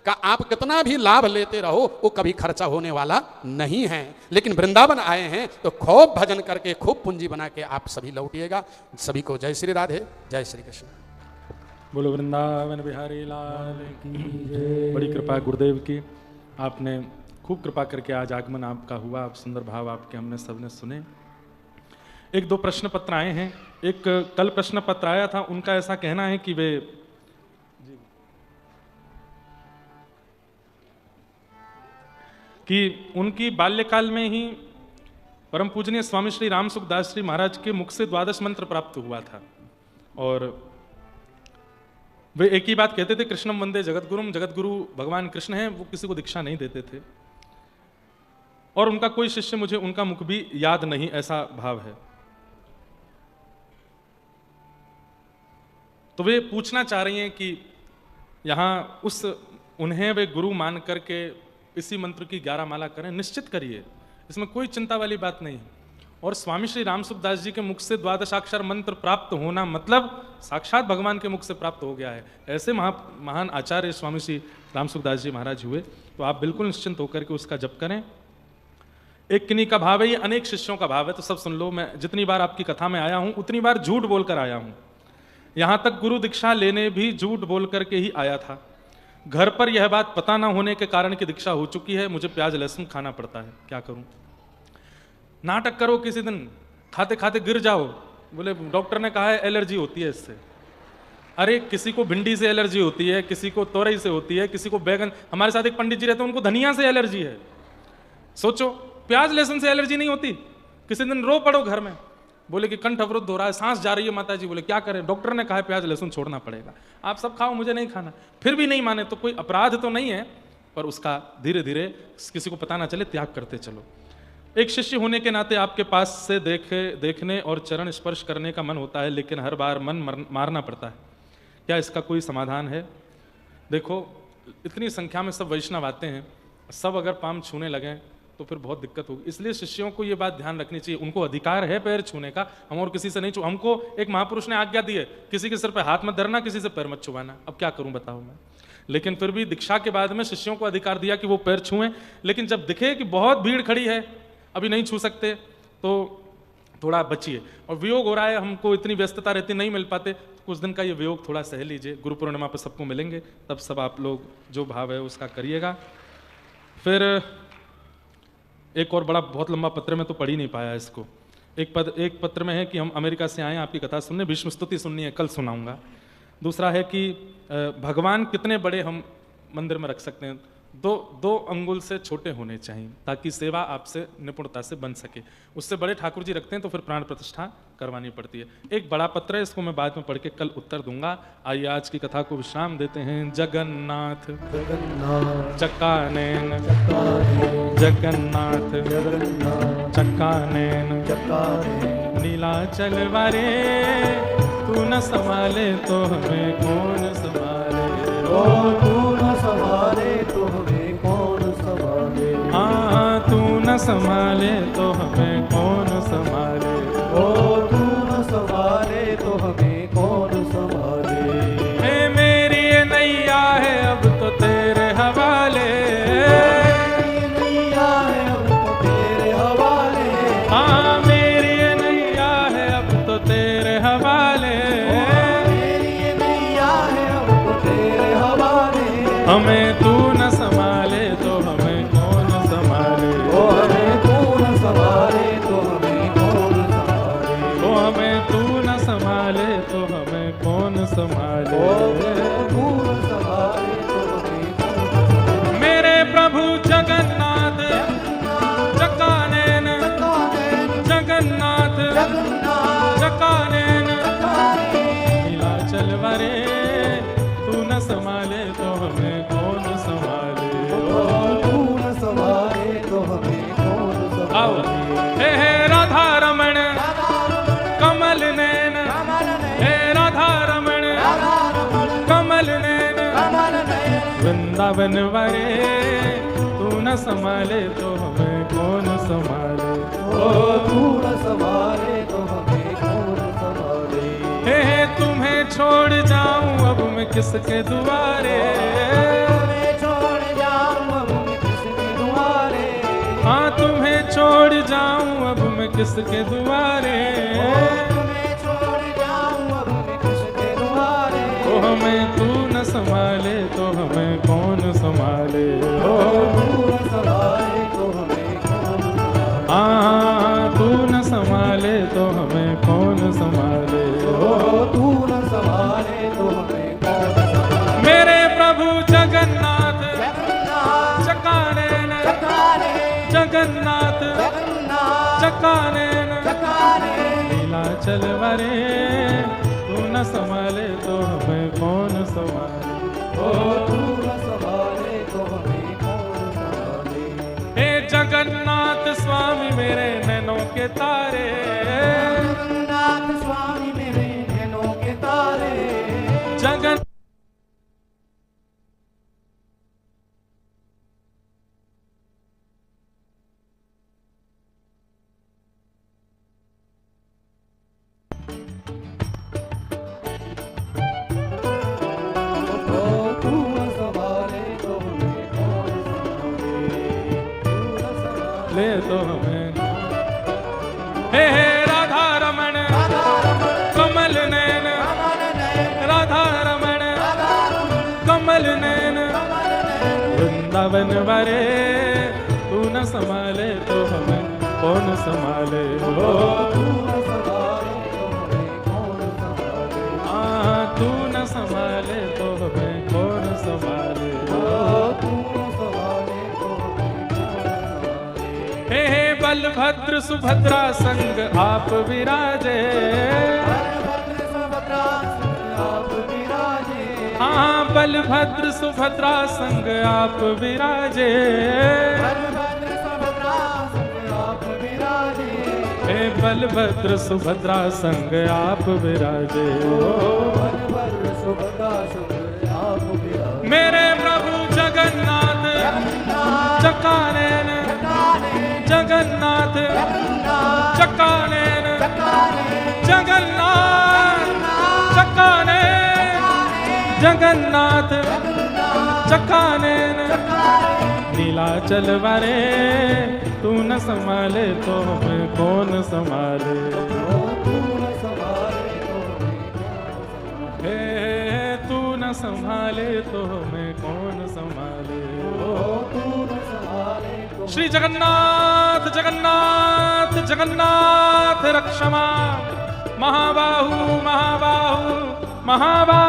का आप कितना भी लाभ लेते रहो वो कभी खर्चा होने वाला नहीं है। लेकिन वृंदावन आए हैं तो खूब भजन करके खूब पूंजी बना के आप सभी लौटिएगा। सभी को जय श्री राधे, जय श्री कृष्ण। बोलो वृंदावन बिहारी लाल की जय। बड़ी कृपा गुरुदेव की, आपने खूब कृपा करके आज आगमन आपका हुआ। आप सुंदर भाव आपके हमने सबने सुने। एक दो प्रश्न पत्र आए हैं। एक कल प्रश्न पत्र आया था, उनका ऐसा कहना है कि वे कि उनकी बाल्यकाल में ही परम पूजनीय स्वामी श्री राम सुखदास जी महाराज के मुख से 12 मंत्र प्राप्त हुआ था। और वे एक ही बात कहते थे, कृष्णम वंदे जगतगुरुम। जगतगुरु भगवान कृष्ण हैं, वो किसी को दीक्षा नहीं देते थे। और उनका कोई शिष्य, मुझे उनका मुख भी याद नहीं, ऐसा भाव है। तो वे पूछना चाह रही हैं कि यहाँ उन्हें वे गुरु मान करके इसी मंत्र की 11 माला करें। निश्चित करिए, इसमें कोई चिंता वाली बात नहीं है। और स्वामी श्री राम सुखदास जी के मुख से 12 अक्षर मंत्र प्राप्त होना मतलब साक्षात भगवान के मुख से प्राप्त हो गया है। ऐसे महान आचार्य स्वामी श्री राम सुखदास जी महाराज हुए। तो आप बिल्कुल निश्चिंत होकर के उसका जप करें। एक किन्हीं का भाव है, ये अनेक शिष्यों का भाव है। तो सब सुन लो, मैं जितनी बार आपकी कथा में आया हूं उतनी बार झूठ बोलकर आया हूं। यहां तक गुरु दीक्षा लेने भी झूठ बोल करके ही आया था। घर पर यह बात पता ना होने के कारण की दीक्षा हो चुकी है, मुझे प्याज लहसुन खाना पड़ता है, क्या करूं? नाटक करो, किसी दिन खाते खाते गिर जाओ, बोले डॉक्टर ने कहा है एलर्जी होती है इससे। अरे किसी को भिंडी से एलर्जी होती है, किसी को तोरई से होती है, किसी को बैगन, हमारे साथ एक पंडित जी रहते हैं उनको धनिया से एलर्जी है। सोचो, प्याज लहसुन से एलर्जी नहीं होती। किसी दिन रो पड़ो घर में, बोले कि कंठ अवरुद्ध हो रहा है, सांस जा रही है माता जी, बोले क्या करें, डॉक्टर ने कहा है प्याज लहसुन छोड़ना पड़ेगा, आप सब खाओ मुझे नहीं खाना। फिर भी नहीं माने तो कोई अपराध तो नहीं है, पर उसका धीरे धीरे किसी को पता ना चले त्याग करते चलो। एक शिष्य होने के नाते आपके पास से देखने और चरण स्पर्श करने का मन होता है, लेकिन हर बार मन मारना पड़ता है, क्या इसका कोई समाधान है? देखो, इतनी संख्या में सब वैष्णव आते हैं, सब अगर पाम छूने लगें तो फिर बहुत दिक्कत होगी। इसलिए शिष्यों को ये बात ध्यान रखनी चाहिए, उनको अधिकार है पैर छूने का, हम और किसी से नहीं छू। हमको एक महापुरुष ने आज्ञा दी है, किसी के सिर पे हाथ मत धरना, किसी से पैर मत छुवाना। अब क्या करूं बताओ मैं? लेकिन फिर भी दीक्षा के बाद में शिष्यों को अधिकार दिया कि वो पैर छुएं, लेकिन जब दिखे कि बहुत भीड़ खड़ी है, अभी नहीं छू सकते, तो थोड़ा बचिए। और वियोग हो रहा है, हमको इतनी व्यस्तता रहती, नहीं मिल पाते, कुछ दिन का ये वियोग थोड़ा सह लीजिए। गुरु पूर्णिमा पर सबको मिलेंगे, तब सब आप लोग जो भाव है उसका करिएगा। फिर एक और बड़ा बहुत लंबा पत्र में तो पढ़ ही नहीं पाया इसको। एक पत्र में है कि हम अमेरिका से आए, आपकी कथा सुनने, भीष्म स्तुति सुननी है, कल सुनाऊंगा। दूसरा है कि भगवान कितने बड़े हम मंदिर में रख सकते हैं, दो अंगुल से छोटे होने चाहिए, ताकि सेवा आपसे निपुणता से बन सके। उससे बड़े ठाकुर जी रखते हैं तो फिर प्राण प्रतिष्ठा करवानी पड़ती है। एक बड़ा पत्र है, इसको मैं बाद में पढ़ के कल उत्तर दूंगा। आइए आज की कथा को विश्राम देते हैं। जगन्नाथ चक्कानैन, जगन्नाथ चक्कानैन, नीलाचल वारे, तू न संभाले तो हमें कौन संभाले, तू न संभाले तो हमें कौन संभाले, हाँ तू न संभाले तो हमें कौन संभाले, तू न संभाले तो हमें कौन संभाले। हे मेरी ये नैया है अब तो तेरे हवाले, नैया है अब तो तेरे हवाले, हाँ मेरी ये नैया है अब तो तेरे हवाले, मेरी नैया है अब तो तेरे हवाले। हमें तू न संभाले तो हमें कौन संभाले, हमें तू न संभाले तो हमें कौन संभाले, हमें तू न संभाले तो हमें कौन संभाले। तू न संभाले तो हमें कौन संभाले। मेरे प्रभु जगन्नाथ चक्कानैन, जगन्नाथ चक्कानैन, नीलाचल वारे, तू न संभाले तो हमें कौन संभाले, तू न संभाले तो हमें कौन संभाले। हे राधा रमण कमल नैन, हे राधा रमण कमल नैन, वृंदावन वारे, तू न संभाले तो हमें कौन संभाले, तू न संभाले तो हमें कौन संभाले। हे तुम्हें छोड़ जाऊं अब मैं किसके दुआरे, तुम्हें छोड़ जाऊं अब मैं किसके दुआरे, हाँ तुम्हें छोड़ जाऊं अब मैं किसके दुआरे, तुम्हें छोड़ जाऊं अब मैं किसके दुआरे। ओ हमें तू न संभाले तो हमें कौन संभाले, तू न संभाले तो हमें कौन संभाले, हाँ तू न संभाले तो हमें कौन संभाले, तू न संभाले तो हमें कौन संभाले। मेरे प्रभु जगन्नाथ चक्कानैन, जगन्नाथ चक्कानैन, नीलाचल वारे, तू न संभाले तो हमें कौन संभाले, तू न संभाले तो हमें कौन संभाले। हे जगन्नाथ स्वामी मेरे नैनों के तारे, जगन्नाथ स्वामी मेरे नैनों के तारे, जगन तू न संभाले तो हमें कौन संभाले, तू न संभाले। ले तो हमें, हे राधा रमण कमल नैन, राधा रमण कमल नैन, सावन वरे, तू न संभाले तो हमें कौन संभाले हो। तू न संभाले तो हमें कौन संभाले हो। हे बलभद्र सुभद्रा संग आप विराजे, हाँ बलभद्र सुभद्रा संग आप विराजे, हे बलभद्र सुभद्रा संग आप विराजे, मेरे प्रभु जगन्नाथ चकानैन, जगन्नाथ चकानैन, जगन्नाथ चकानैन, जगन्नाथ चकानैन, नीलाचल वरे, तू न संभाले तो हमें कौन संभाले। हे तू न संभाले तो हमें कौन संभाले। श्री जगन्नाथ जगन्नाथ जगन्नाथ रक्षमा, महाबाहु महाबाहु महाबाहु